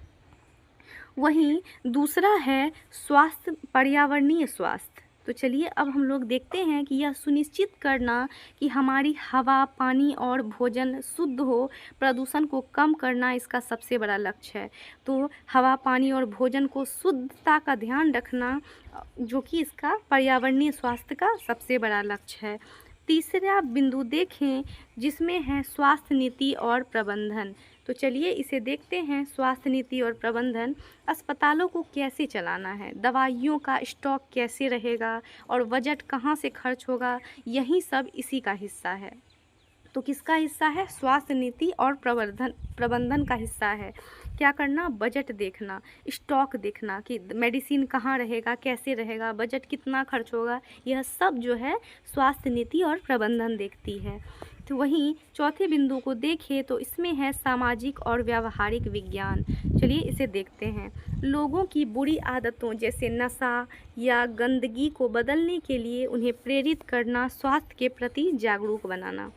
वहीं दूसरा है स्वास्थ्य, पर्यावरणीय स्वास्थ्य। तो चलिए अब हम लोग देखते हैं कि यह सुनिश्चित करना कि हमारी हवा, पानी और भोजन शुद्ध हो, प्रदूषण को कम करना इसका सबसे बड़ा लक्ष्य है। तो हवा, पानी और भोजन को शुद्धता का ध्यान रखना जो कि इसका पर्यावरणीय स्वास्थ्य का सबसे बड़ा लक्ष्य है। तीसरा बिंदु देखें जिसमें है स्वास्थ्य नीति और प्रबंधन। तो चलिए इसे देखते हैं, स्वास्थ्य नीति और प्रबंधन। अस्पतालों को कैसे चलाना है, दवाइयों का स्टॉक कैसे रहेगा और बजट कहाँ से खर्च होगा, यही सब इसी का हिस्सा है। तो किसका हिस्सा है, स्वास्थ्य नीति और प्रबंधन का हिस्सा है। क्या करना, बजट देखना, स्टॉक देखना कि मेडिसिन कहाँ रहेगा, कैसे रहेगा, बजट कितना खर्च होगा, यह सब जो है स्वास्थ्य नीति और प्रबंधन देखती है। तो वहीं चौथे बिंदु को देखें तो इसमें है सामाजिक और व्यावहारिक विज्ञान। चलिए इसे देखते हैं। लोगों की बुरी आदतों जैसे नशा या गंदगी को बदलने के लिए उन्हें प्रेरित करना, स्वास्थ्य के प्रति जागरूक बनाना।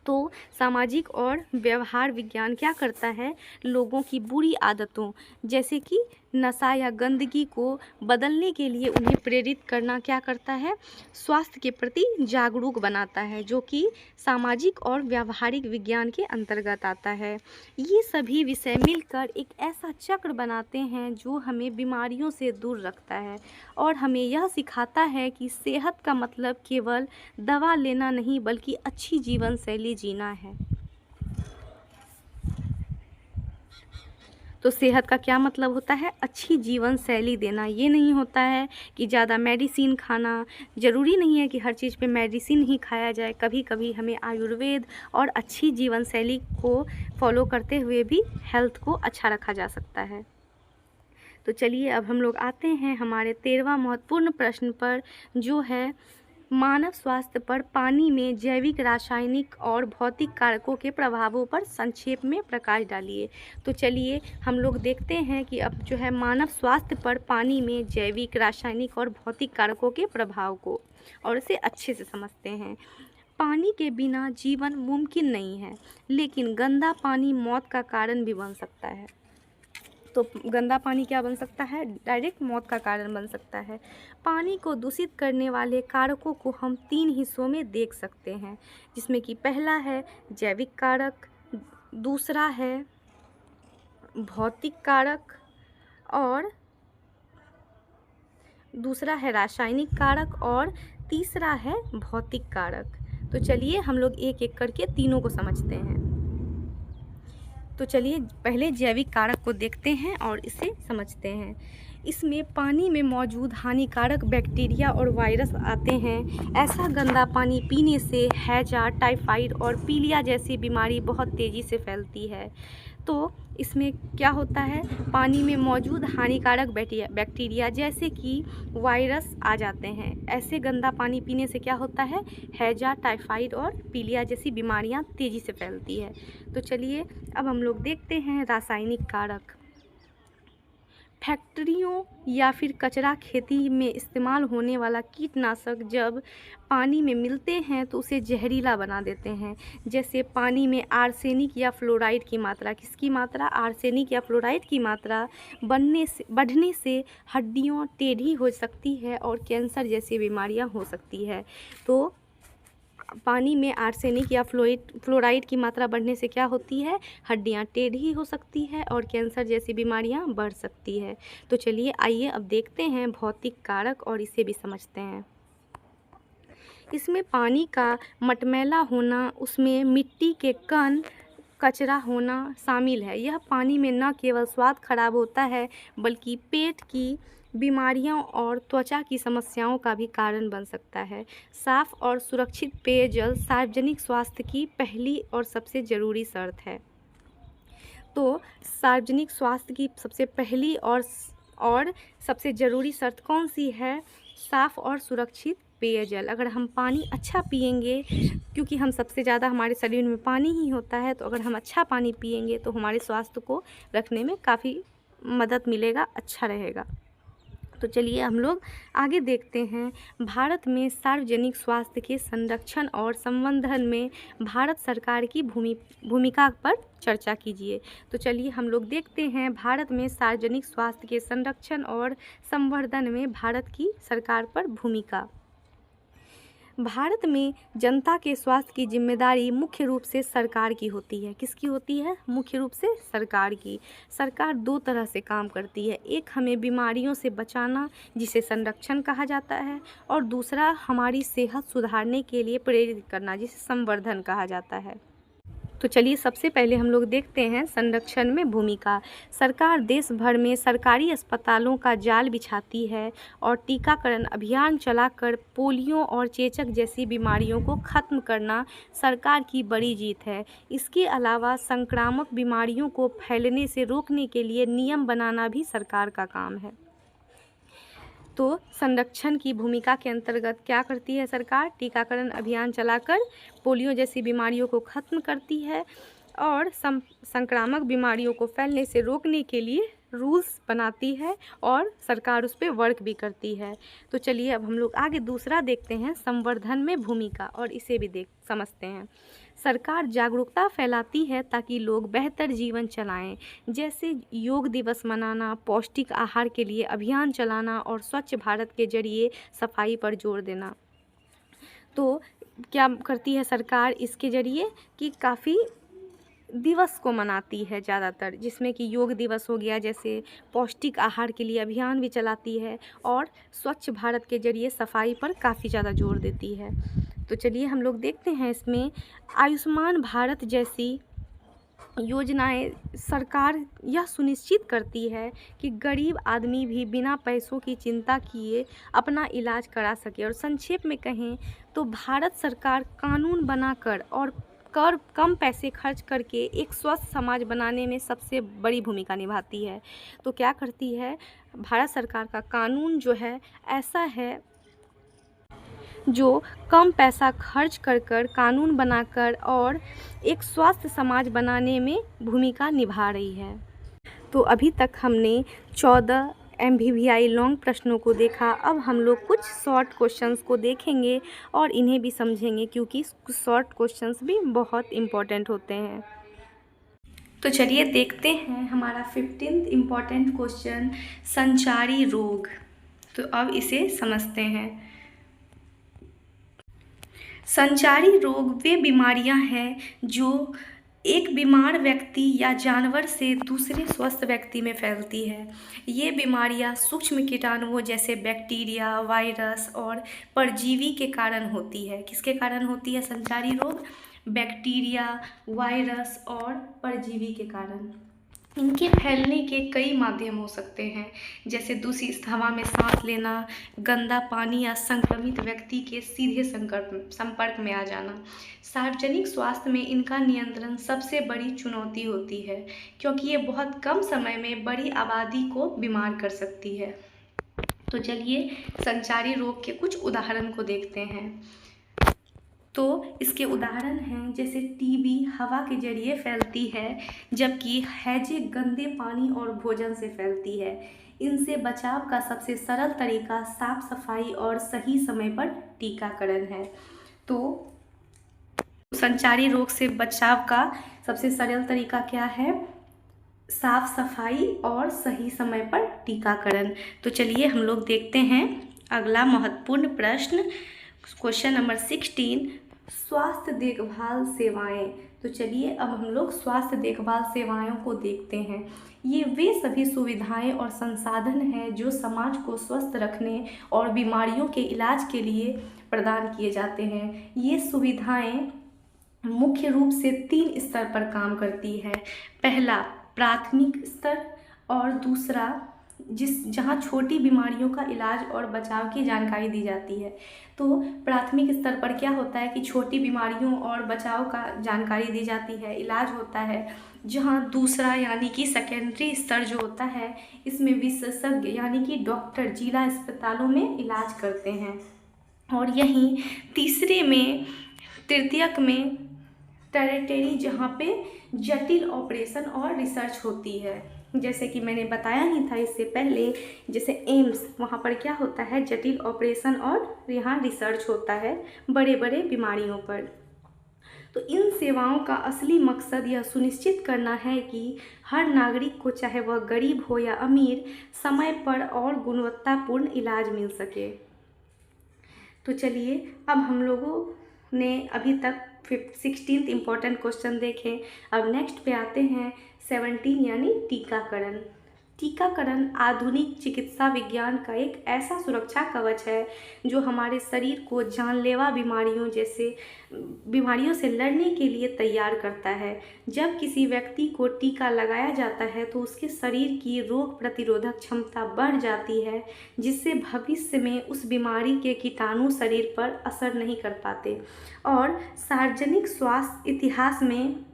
तो सामाजिक और व्यवहार विज्ञान क्या करता है, लोगों की बुरी आदतों जैसे कि नशा या गंदगी को बदलने के लिए उन्हें प्रेरित करना क्या करता है, स्वास्थ्य के प्रति जागरूक बनाता है, जो कि सामाजिक और व्यावहारिक विज्ञान के अंतर्गत आता है। ये सभी विषय मिलकर एक ऐसा चक्र बनाते हैं जो हमें बीमारियों से दूर रखता है और हमें यह सिखाता है कि सेहत का मतलब केवल दवा लेना नहीं बल्कि अच्छी जीवन शैली जीना है। तो सेहत का क्या मतलब होता है, अच्छी जीवन शैली देना। ये नहीं होता है कि ज़्यादा मेडिसिन खाना, ज़रूरी नहीं है कि हर चीज़ पे मेडिसिन ही खाया जाए। कभी कभी हमें आयुर्वेद और अच्छी जीवन शैली को फॉलो करते हुए भी हेल्थ को अच्छा रखा जा सकता है। तो चलिए अब हम लोग आते हैं हमारे 13वां महत्वपूर्ण प्रश्न पर, जो है मानव स्वास्थ्य पर पानी में जैविक, रासायनिक और भौतिक कारकों के प्रभावों पर संक्षेप में प्रकाश डालिए। तो चलिए हम लोग देखते हैं कि अब जो है मानव स्वास्थ्य पर पानी में जैविक, रासायनिक और भौतिक कारकों के प्रभाव को और इसे अच्छे से समझते हैं। पानी के बिना जीवन मुमकिन नहीं है, लेकिन गंदा पानी मौत का कारण भी बन सकता है। तो गंदा पानी क्या बन सकता है, डायरेक्ट मौत का कारण बन सकता है। पानी को दूषित करने वाले कारकों को हम 3 हिस्सों में देख सकते हैं, जिसमें कि पहला है जैविक कारक, दूसरा है भौतिक कारक और दूसरा है रासायनिक कारक और तीसरा है भौतिक कारक। तो चलिए हम लोग एक एक करके तीनों को समझते हैं। तो चलिए पहले जैविक कारक को देखते हैं और इसे समझते हैं। इसमें पानी में मौजूद हानिकारक बैक्टीरिया और वायरस आते हैं। ऐसा गंदा पानी पीने से हैजा, टाइफाइड और पीलिया जैसी बीमारी बहुत तेज़ी से फैलती है। तो इसमें क्या होता है, पानी में मौजूद हानिकारक बैक्टीरिया जैसे कि वायरस आ जाते हैं। ऐसे गंदा पानी पीने से क्या होता है, हैजा, टाइफाइड और पीलिया जैसी बीमारियां तेज़ी से फैलती है। तो चलिए अब हम लोग देखते हैं रासायनिक कारक। फैक्ट्रियों या फिर कचरा खेती में इस्तेमाल होने वाला कीटनाशक जब पानी में मिलते हैं तो उसे जहरीला बना देते हैं। जैसे पानी में आर्सेनिक या फ्लोराइड की मात्रा, किसकी मात्रा, आर्सेनिक या फ्लोराइड की मात्रा बढ़ने से हड्डियाँ टेढ़ी हो सकती है और कैंसर जैसी बीमारियां हो सकती है। तो पानी में आर्सेनिक या फ्लोराइड की मात्रा बढ़ने से क्या होती है, हड्डियां टेढ़ी हो सकती है और कैंसर जैसी बीमारियां बढ़ सकती है। तो चलिए आइए अब देखते हैं भौतिक कारक और इसे भी समझते हैं। इसमें पानी का मटमैला होना, उसमें मिट्टी के कण, कचरा होना शामिल है। यह पानी में न केवल स्वाद खराब होता है बल्कि पेट की बीमारियों और त्वचा की समस्याओं का भी कारण बन सकता है। साफ और सुरक्षित पेयजल सार्वजनिक स्वास्थ्य की पहली और सबसे ज़रूरी शर्त है। तो सार्वजनिक स्वास्थ्य की सबसे पहली और सबसे ज़रूरी शर्त कौन सी है, साफ़ और सुरक्षित पेयजल। अगर हम पानी अच्छा पिएंगे, क्योंकि हम सबसे ज़्यादा हमारे शरीर में पानी ही होता है, तो अगर हम अच्छा पानी पिएंगे तो हमारे स्वास्थ्य को रखने में काफ़ी मदद मिलेगा, अच्छा रहेगा। तो चलिए हम लोग आगे देखते हैं। भारत में सार्वजनिक स्वास्थ्य के संरक्षण और संवर्धन में भारत सरकार की भूमिका पर चर्चा कीजिए। तो चलिए हम लोग देखते हैं भारत में सार्वजनिक स्वास्थ्य के संरक्षण और संवर्धन में भारत की सरकार पर भूमिका। भारत में जनता के स्वास्थ्य की जिम्मेदारी मुख्य रूप से सरकार की होती है। किसकी होती है, मुख्य रूप से सरकार की। सरकार 2 तरह से काम करती है, एक हमें बीमारियों से बचाना जिसे संरक्षण कहा जाता है, और दूसरा हमारी सेहत सुधारने के लिए प्रेरित करना जिसे संवर्धन कहा जाता है। तो चलिए सबसे पहले हम लोग देखते हैं संरक्षण में भूमिका। सरकार देश भर में सरकारी अस्पतालों का जाल बिछाती है और टीकाकरण अभियान चलाकर पोलियो और चेचक जैसी बीमारियों को ख़त्म करना सरकार की बड़ी जीत है। इसके अलावा संक्रामक बीमारियों को फैलने से रोकने के लिए नियम बनाना भी सरकार का काम है। तो संरक्षण की भूमिका के अंतर्गत क्या करती है सरकार, टीकाकरण अभियान चलाकर पोलियो जैसी बीमारियों को ख़त्म करती है और संक्रामक बीमारियों को फैलने से रोकने के लिए रूल्स बनाती है और सरकार उस पे वर्क भी करती है। तो चलिए अब हम लोग आगे दूसरा देखते हैं, संवर्धन में भूमिका, और इसे भी समझते हैं। सरकार जागरूकता फैलाती है ताकि लोग बेहतर जीवन चलाएं, जैसे योग दिवस मनाना, पौष्टिक आहार के लिए अभियान चलाना और स्वच्छ भारत के जरिए सफाई पर जोर देना। तो क्या करती है सरकार इसके जरिए कि काफ़ी दिवस को मनाती है ज़्यादातर, जिसमें कि योग दिवस हो गया, जैसे पौष्टिक आहार के लिए अभियान भी चलाती है और स्वच्छ भारत के जरिए सफाई पर काफ़ी ज़्यादा जोर देती है। तो चलिए हम लोग देखते हैं इसमें आयुष्मान भारत जैसी योजनाएं सरकार यह सुनिश्चित करती है कि गरीब आदमी भी बिना पैसों की चिंता किए अपना इलाज करा सके। और संक्षेप में कहें तो भारत सरकार कानून बनाकर और कम पैसे खर्च करके एक स्वस्थ समाज बनाने में सबसे बड़ी भूमिका निभाती है। तो क्या करती है भारत सरकार का कानून जो है ऐसा है जो कम पैसा खर्च कर कानून बनाकर और एक स्वस्थ समाज बनाने में भूमिका निभा रही है। तो अभी तक हमने 14 MVVI लॉन्ग प्रश्नों को देखा। अब हम लोग कुछ शॉर्ट क्वेश्चंस को देखेंगे और इन्हें भी समझेंगे, क्योंकि शॉर्ट क्वेश्चंस भी बहुत इम्पॉर्टेंट होते हैं। तो चलिए देखते हैं हमारा 15th इम्पॉर्टेंट क्वेश्चन, संचारी रोग। तो अब इसे समझते हैं। संचारी रोग वे बीमारियां हैं जो एक बीमार व्यक्ति या जानवर से दूसरे स्वस्थ व्यक्ति में फैलती है। ये बीमारियां सूक्ष्म कीटाणुओं जैसे बैक्टीरिया, वायरस और परजीवी के कारण होती है। किसके कारण होती है संचारी रोग? बैक्टीरिया, वायरस और परजीवी के कारण। इनके फैलने के कई माध्यम हो सकते हैं, जैसे दूषित हवा में सांस लेना, गंदा पानी या संक्रमित व्यक्ति के सीधे संपर्क में आ जाना। सार्वजनिक स्वास्थ्य में इनका नियंत्रण सबसे बड़ी चुनौती होती है, क्योंकि ये बहुत कम समय में बड़ी आबादी को बीमार कर सकती है। तो चलिए संचारी रोग के कुछ उदाहरण को देखते हैं। तो इसके उदाहरण हैं जैसे टीबी हवा के जरिए फैलती है, जबकि हैजे गंदे पानी और भोजन से फैलती है। इनसे बचाव का सबसे सरल तरीका साफ सफाई और सही समय पर टीकाकरण है। तो संचारी रोग से बचाव का सबसे सरल तरीका क्या है? साफ सफाई और सही समय पर टीकाकरण। तो चलिए हम लोग देखते हैं अगला महत्वपूर्ण प्रश्न, क्वेश्चन नंबर 16, स्वास्थ्य देखभाल सेवाएं। तो चलिए अब हम लोग स्वास्थ्य देखभाल सेवाओं को देखते हैं। ये वे सभी सुविधाएं और संसाधन हैं जो समाज को स्वस्थ रखने और बीमारियों के इलाज के लिए प्रदान किए जाते हैं। ये सुविधाएं मुख्य रूप से 3 स्तर पर काम करती है। पहला प्राथमिक स्तर और दूसरा जहाँ छोटी बीमारियों का इलाज और बचाव की जानकारी दी जाती है। तो प्राथमिक स्तर पर क्या होता है कि छोटी बीमारियों और बचाव का जानकारी दी जाती है, इलाज होता है। जहाँ दूसरा यानी कि सेकेंडरी स्तर जो होता है, इसमें विशेषज्ञ यानी कि डॉक्टर जिला अस्पतालों में इलाज करते हैं। और यहीं तीसरे में तृतीयक में टेरिटरी, जहाँ पे जटिल ऑपरेशन और रिसर्च होती है। जैसे कि मैंने बताया ही था इससे पहले, जैसे एम्स, वहाँ पर क्या होता है जटिल ऑपरेशन और यहाँ रिसर्च होता है बड़े बड़े बीमारियों पर। तो इन सेवाओं का असली मकसद यह सुनिश्चित करना है कि हर नागरिक को, चाहे वह गरीब हो या अमीर, समय पर और गुणवत्तापूर्ण इलाज मिल सके। तो चलिए अब हम लोगों ने अभी तक 16th इम्पॉर्टेंट क्वेश्चन देखें। अब नेक्स्ट पे आते हैं 17 यानी टीकाकरण। टीकाकरण आधुनिक चिकित्सा विज्ञान का एक ऐसा सुरक्षा कवच है जो हमारे शरीर को जानलेवा बीमारियों से लड़ने के लिए तैयार करता है। जब किसी व्यक्ति को टीका लगाया जाता है तो उसके शरीर की रोग प्रतिरोधक क्षमता बढ़ जाती है, जिससे भविष्य में उस बीमारी के कीटाणु शरीर पर असर नहीं कर पाते। और सार्वजनिक स्वास्थ्य इतिहास में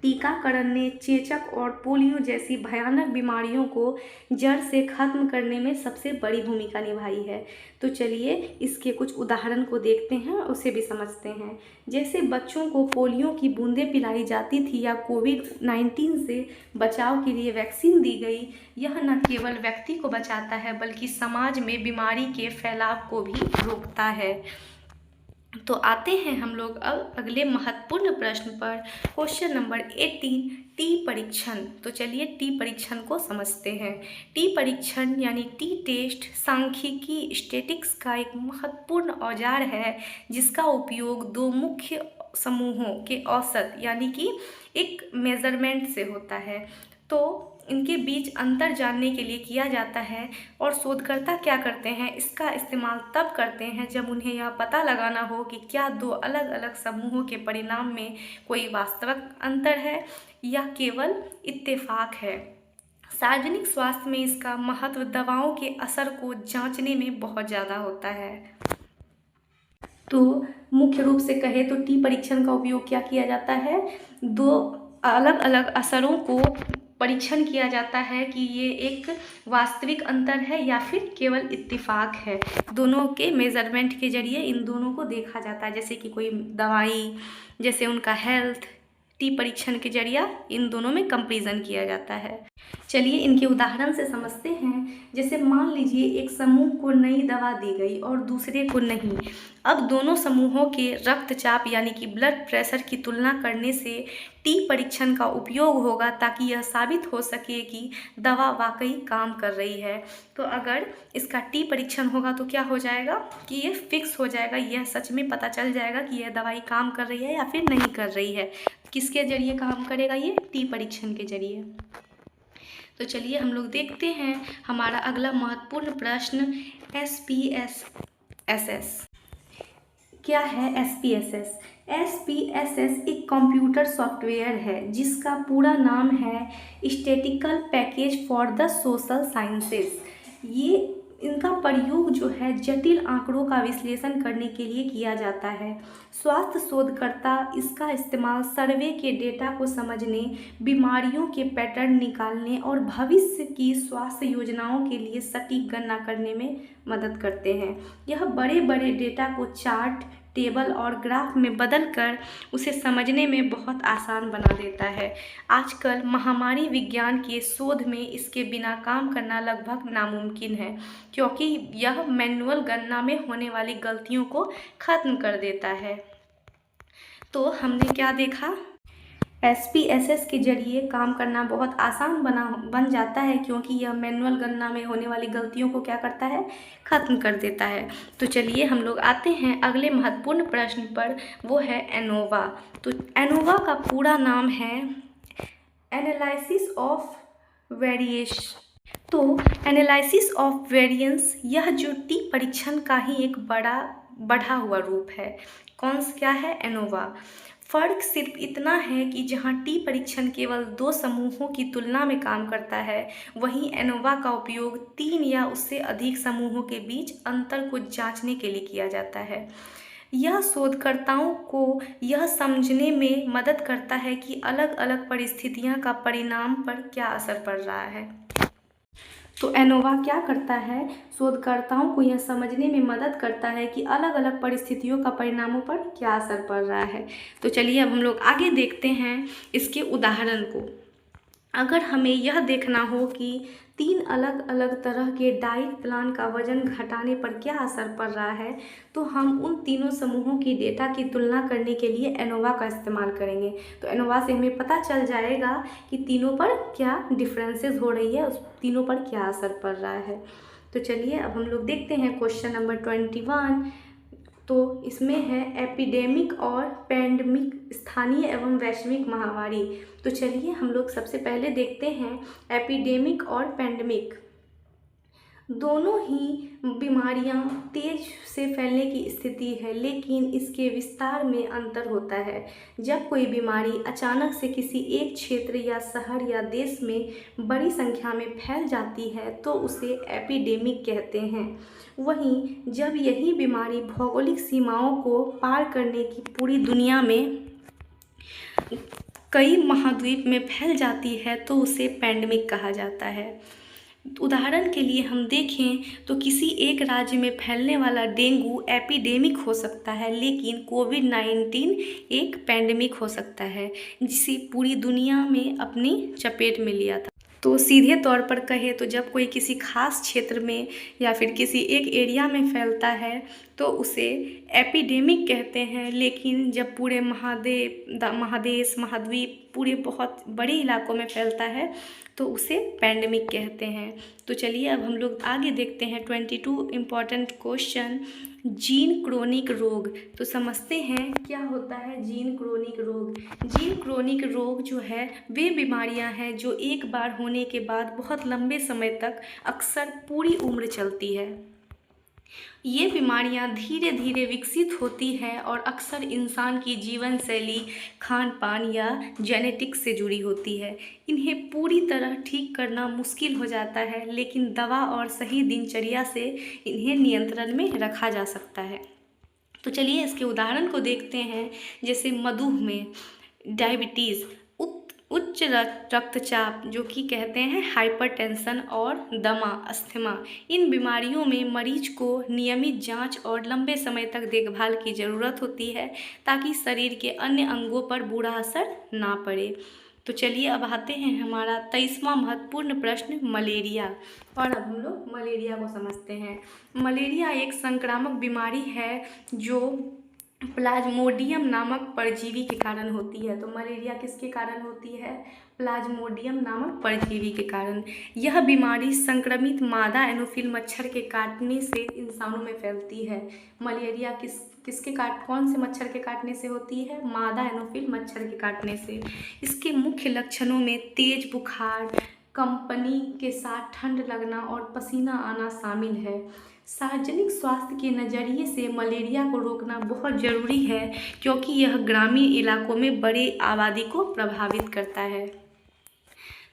टीकाकरण ने चेचक और पोलियो जैसी भयानक बीमारियों को जड़ से खत्म करने में सबसे बड़ी भूमिका निभाई है। तो चलिए इसके कुछ उदाहरण को देखते हैं और उसे भी समझते हैं। जैसे बच्चों को पोलियो की बूंदें पिलाई जाती थी या कोविड-19 से बचाव के लिए वैक्सीन दी गई, यह न केवल व्यक्ति को बचाता है बल्कि समाज में बीमारी के फैलाव को भी रोकता है। तो आते हैं हम लोग अब अगले महत्वपूर्ण प्रश्न पर। क्वेश्चन नंबर 18, टी परीक्षण। तो चलिए टी परीक्षण को समझते हैं। टी परीक्षण यानी टी टेस्ट सांख्यिकी स्टैटिस्टिक्स का एक महत्वपूर्ण औजार है जिसका उपयोग दो मुख्य समूहों के औसत यानी कि एक मेजरमेंट से होता है। तो इनके बीच अंतर जानने के लिए किया जाता है और शोधकर्ता क्या करते हैं, इसका इस्तेमाल तब करते हैं जब उन्हें यह पता लगाना हो कि क्या दो अलग अलग समूहों के परिणाम में कोई वास्तविक अंतर है या केवल इत्तेफाक है। सार्वजनिक स्वास्थ्य में इसका महत्व दवाओं के असर को जांचने में बहुत ज़्यादा होता है। तो मुख्य रूप से कहे तो टी परीक्षण का उपयोग क्या किया जाता है, दो अलग अलग असरों को परीक्षण किया जाता है कि ये एक वास्तविक अंतर है या फिर केवल इत्तेफाक है। दोनों के मेजरमेंट के जरिए इन दोनों को देखा जाता है, जैसे कि कोई दवाई, जैसे उनका हेल्थ, टी परीक्षण के जरिए इन दोनों में कंपैरिजन किया जाता है। चलिए इनके उदाहरण से समझते हैं। जैसे मान लीजिए एक समूह को नई दवा दी गई और दूसरे को नहीं। अब दोनों समूहों के रक्तचाप यानी कि ब्लड प्रेशर की तुलना करने से टी परीक्षण का उपयोग होगा ताकि यह साबित हो सके कि दवा वाकई काम कर रही है। तो अगर इसका टी परीक्षण होगा तो क्या हो जाएगा कि ये फिक्स हो जाएगा, यह सच में पता चल जाएगा कि यह दवाई काम कर रही है या फिर नहीं कर रही है। किसके जरिए काम करेगा, ये टी परीक्षण के जरिए। तो चलिए हम लोग देखते हैं हमारा अगला महत्वपूर्ण प्रश्न, SPSS। क्या है SPSS? SPSS एक कंप्यूटर सॉफ्टवेयर है जिसका पूरा नाम है statistical package for the social sciences. ये इनका प्रयोग जो है जटिल आंकड़ों का विश्लेषण करने के लिए किया जाता है। स्वास्थ्य शोधकर्ता इसका इस्तेमाल सर्वे के डेटा को समझने, बीमारियों के पैटर्न निकालने और भविष्य की स्वास्थ्य योजनाओं के लिए सटीक गणना करने में मदद करते हैं। यह बड़े बड़े डेटा को चार्ट, टेबल और ग्राफ में बदलकर उसे समझने में बहुत आसान बना देता है। आजकल महामारी विज्ञान के शोध में इसके बिना काम करना लगभग नामुमकिन है, क्योंकि यह मैनुअल गणना में होने वाली गलतियों को खत्म कर देता है। तो हमने क्या देखा, SPSS के जरिए काम करना बहुत आसान बन जाता है, क्योंकि यह मैनुअल गणना में होने वाली गलतियों को क्या करता है, खत्म कर देता है। तो चलिए हम लोग आते हैं अगले महत्वपूर्ण प्रश्न पर, वो है एनोवा। तो एनोवा का पूरा नाम है एनालिसिस ऑफ वेरिएशन। तो एनालिसिस ऑफ वेरिएंस यह जो टी परीक्षण का ही एक बढ़ा हुआ रूप है। क्या है एनोवा? फ़र्क सिर्फ इतना है कि जहां टी परीक्षण केवल दो समूहों की तुलना में काम करता है, वहीं एनोवा का उपयोग 3 या उससे अधिक समूहों के बीच अंतर को जांचने के लिए किया जाता है। यह शोधकर्ताओं को यह समझने में मदद करता है कि अलग अलग परिस्थितियों का परिणाम पर क्या असर पड़ रहा है। तो एनोवा क्या करता है, शोधकर्ताओं को यह समझने में मदद करता है कि अलग अलग परिस्थितियों का परिणामों पर क्या असर पड़ रहा है। तो चलिए अब हम लोग आगे देखते हैं इसके उदाहरण को। अगर हमें यह देखना हो कि 3 अलग अलग तरह के डाइट प्लान का वजन घटाने पर क्या असर पड़ रहा है, तो हम उन तीनों समूहों की डेटा की तुलना करने के लिए एनोवा का इस्तेमाल करेंगे। तो एनोवा से हमें पता चल जाएगा कि तीनों पर क्या डिफरेंसेस हो रही है, उस तीनों पर क्या असर पड़ रहा है। तो चलिए अब हम लोग देखते हैं क्वेश्चन नंबर 21। तो इसमें है एपिडेमिक और पैंडेमिक, स्थानीय एवं वैश्विक महामारी। तो चलिए हम लोग सबसे पहले देखते हैं एपिडेमिक और पैंडेमिक। दोनों ही बीमारियां तेज से फैलने की स्थिति है, लेकिन इसके विस्तार में अंतर होता है। जब कोई बीमारी अचानक से किसी एक क्षेत्र या शहर या देश में बड़ी संख्या में फैल जाती है तो उसे एपिडेमिक कहते हैं। वहीं जब यही बीमारी भौगोलिक सीमाओं को पार करने की पूरी दुनिया में कई महाद्वीप में फैल जाती है तो उसे पैंडेमिक कहा जाता है। उदाहरण के लिए हम देखें तो किसी एक राज्य में फैलने वाला डेंगू एपिडेमिक हो सकता है, लेकिन कोविड-19 एक पैंडेमिक हो सकता है जिसे पूरी दुनिया में अपनी चपेट में लिया था। तो सीधे तौर पर कहे तो जब कोई किसी खास क्षेत्र में या फिर किसी एक एरिया में फैलता है तो उसे एपिडेमिक कहते हैं, लेकिन जब पूरे महादेश महाद्वीप पूरे बहुत बड़े इलाकों में फैलता है तो उसे पैंडेमिक कहते हैं। तो चलिए अब हम लोग आगे देखते हैं 22 इम्पॉर्टेंट क्वेश्चन। जीन क्रोनिक रोग, तो समझते हैं क्या होता है जीन क्रोनिक रोग। जीन क्रोनिक रोग जो है वे बीमारियां हैं जो एक बार होने के बाद बहुत लंबे समय तक अक्सर पूरी उम्र चलती है। ये बीमारियां धीरे धीरे विकसित होती हैं और अक्सर इंसान की जीवन शैली, खान पान या जेनेटिक्स से जुड़ी होती है। इन्हें पूरी तरह ठीक करना मुश्किल हो जाता है, लेकिन दवा और सही दिनचर्या से इन्हें नियंत्रण में रखा जा सकता है। तो चलिए इसके उदाहरण को देखते हैं। जैसे मधुमेह, डायबिटीज़, उच्च रक्तचाप जो कि कहते हैं हाइपरटेंशन, और दमा, अस्थमा। इन बीमारियों में मरीज को नियमित जांच और लंबे समय तक देखभाल की ज़रूरत होती है ताकि शरीर के अन्य अंगों पर बुरा असर ना पड़े। तो चलिए अब आते हैं हमारा 23वां महत्वपूर्ण प्रश्न, मलेरिया। और अब हम लोग मलेरिया को समझते हैं। मलेरिया एक संक्रामक बीमारी है जो प्लाज्मोडियम नामक परजीवी के कारण होती है। तो मलेरिया किसके कारण होती है? प्लाज्मोडियम नामक परजीवी के कारण। यह बीमारी संक्रमित मादा एनोफिल मच्छर के काटने से इंसानों में फैलती है। मलेरिया कौन से मच्छर के काटने से होती है? मादा एनोफिल मच्छर के काटने से। इसके मुख्य लक्षणों में तेज बुखार, कंपनी के साथ ठंड लगना और पसीना आना शामिल है। सार्वजनिक स्वास्थ्य के नज़रिए से मलेरिया को रोकना बहुत ज़रूरी है क्योंकि यह ग्रामीण इलाकों में बड़ी आबादी को प्रभावित करता है।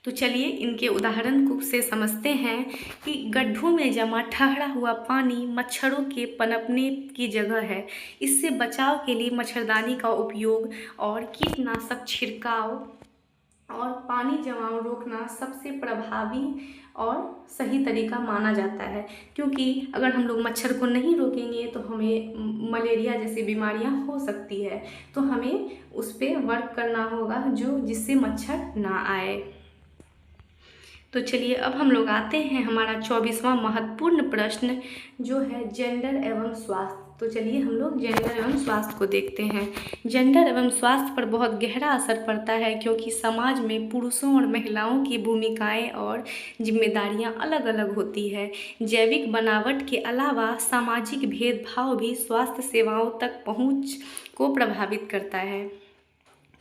तो चलिए इनके उदाहरण को से समझते हैं कि गड्ढों में जमा ठहरा हुआ पानी मच्छरों के पनपने की जगह है। इससे बचाव के लिए मच्छरदानी का उपयोग और कीटनाशक छिड़काव और पानी जमाव रोकना सबसे प्रभावी और सही तरीका माना जाता है, क्योंकि अगर हम लोग मच्छर को नहीं रोकेंगे तो हमें मलेरिया जैसी बीमारियां हो सकती है। तो हमें उस पर वर्क करना होगा जिससे मच्छर ना आए। तो चलिए अब हम लोग आते हैं हमारा 24वां महत्वपूर्ण प्रश्न जो है जेंडर एवं स्वास्थ्य। तो चलिए हम लोग जेंडर एवं स्वास्थ्य को देखते हैं। जेंडर एवं स्वास्थ्य पर बहुत गहरा असर पड़ता है क्योंकि समाज में पुरुषों और महिलाओं की भूमिकाएं और जिम्मेदारियां अलग अलग होती है। जैविक बनावट के अलावा सामाजिक भेदभाव भी स्वास्थ्य सेवाओं तक पहुंच को प्रभावित करता है।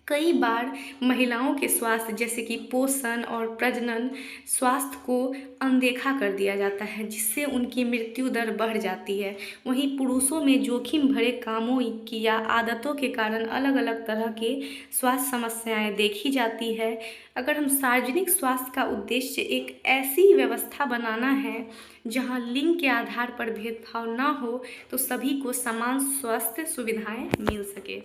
कई बार महिलाओं के स्वास्थ्य जैसे कि पोषण और प्रजनन स्वास्थ्य को अनदेखा कर दिया जाता है, जिससे उनकी मृत्यु दर बढ़ जाती है। वहीं पुरुषों में जोखिम भरे कामों की या आदतों के कारण अलग अलग तरह के स्वास्थ्य समस्याएं देखी जाती है। अगर हम सार्वजनिक स्वास्थ्य का उद्देश्य एक ऐसी व्यवस्था बनाना है जहां लिंग के आधार पर भेदभाव ना हो तो सभी को समान स्वास्थ्य सुविधाएं मिल सके।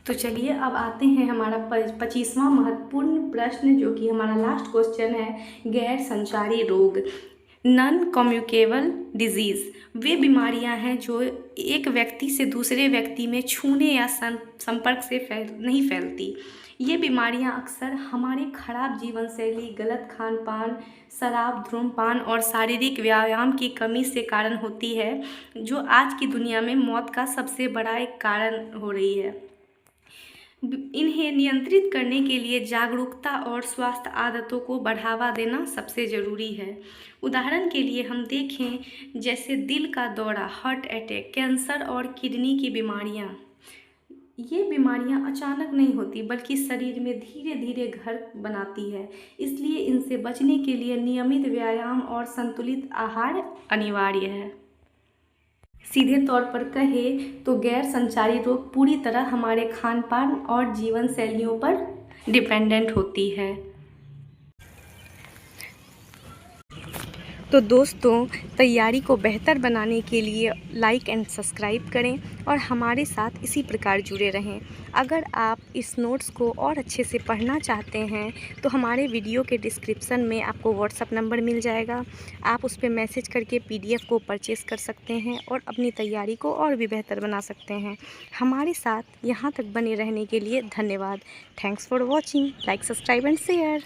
तो चलिए अब आते हैं हमारा 25वां महत्वपूर्ण प्रश्न जो कि हमारा लास्ट क्वेश्चन है, गैर संचारी रोग, नॉन कम्युनिकेबल डिजीज़। वे बीमारियां हैं जो एक व्यक्ति से दूसरे व्यक्ति में छूने या संपर्क से नहीं फैलती। ये बीमारियां अक्सर हमारे खराब जीवन शैली, गलत खान पान, शराब, धूम्रपान और शारीरिक व्यायाम की कमी से कारण होती है, जो आज की दुनिया में मौत का सबसे बड़ा एक कारण हो रही है। इन्हें नियंत्रित करने के लिए जागरूकता और स्वास्थ्य आदतों को बढ़ावा देना सबसे ज़रूरी है। उदाहरण के लिए हम देखें जैसे दिल का दौरा, हार्ट अटैक, कैंसर और किडनी की बीमारियां। ये बीमारियां अचानक नहीं होती बल्कि शरीर में धीरे धीरे घर बनाती है। इसलिए इनसे बचने के लिए नियमित व्यायाम और संतुलित आहार अनिवार्य है। सीधे तौर पर कहे तो गैर संचारी रोग पूरी तरह हमारे खान पान और जीवन शैलियों पर डिपेंडेंट होती है। तो दोस्तों, तैयारी को बेहतर बनाने के लिए लाइक एंड सब्सक्राइब करें और हमारे साथ इसी प्रकार जुड़े रहें। अगर आप इस नोट्स को और अच्छे से पढ़ना चाहते हैं तो हमारे वीडियो के डिस्क्रिप्शन में आपको व्हाट्सएप नंबर मिल जाएगा। आप उस पर मैसेज करके PDF को परचेज़ कर सकते हैं और अपनी तैयारी को और भी बेहतर बना सकते हैं। हमारे साथ यहाँ तक बने रहने के लिए धन्यवाद। Thanks for watching. Like, subscribe and share.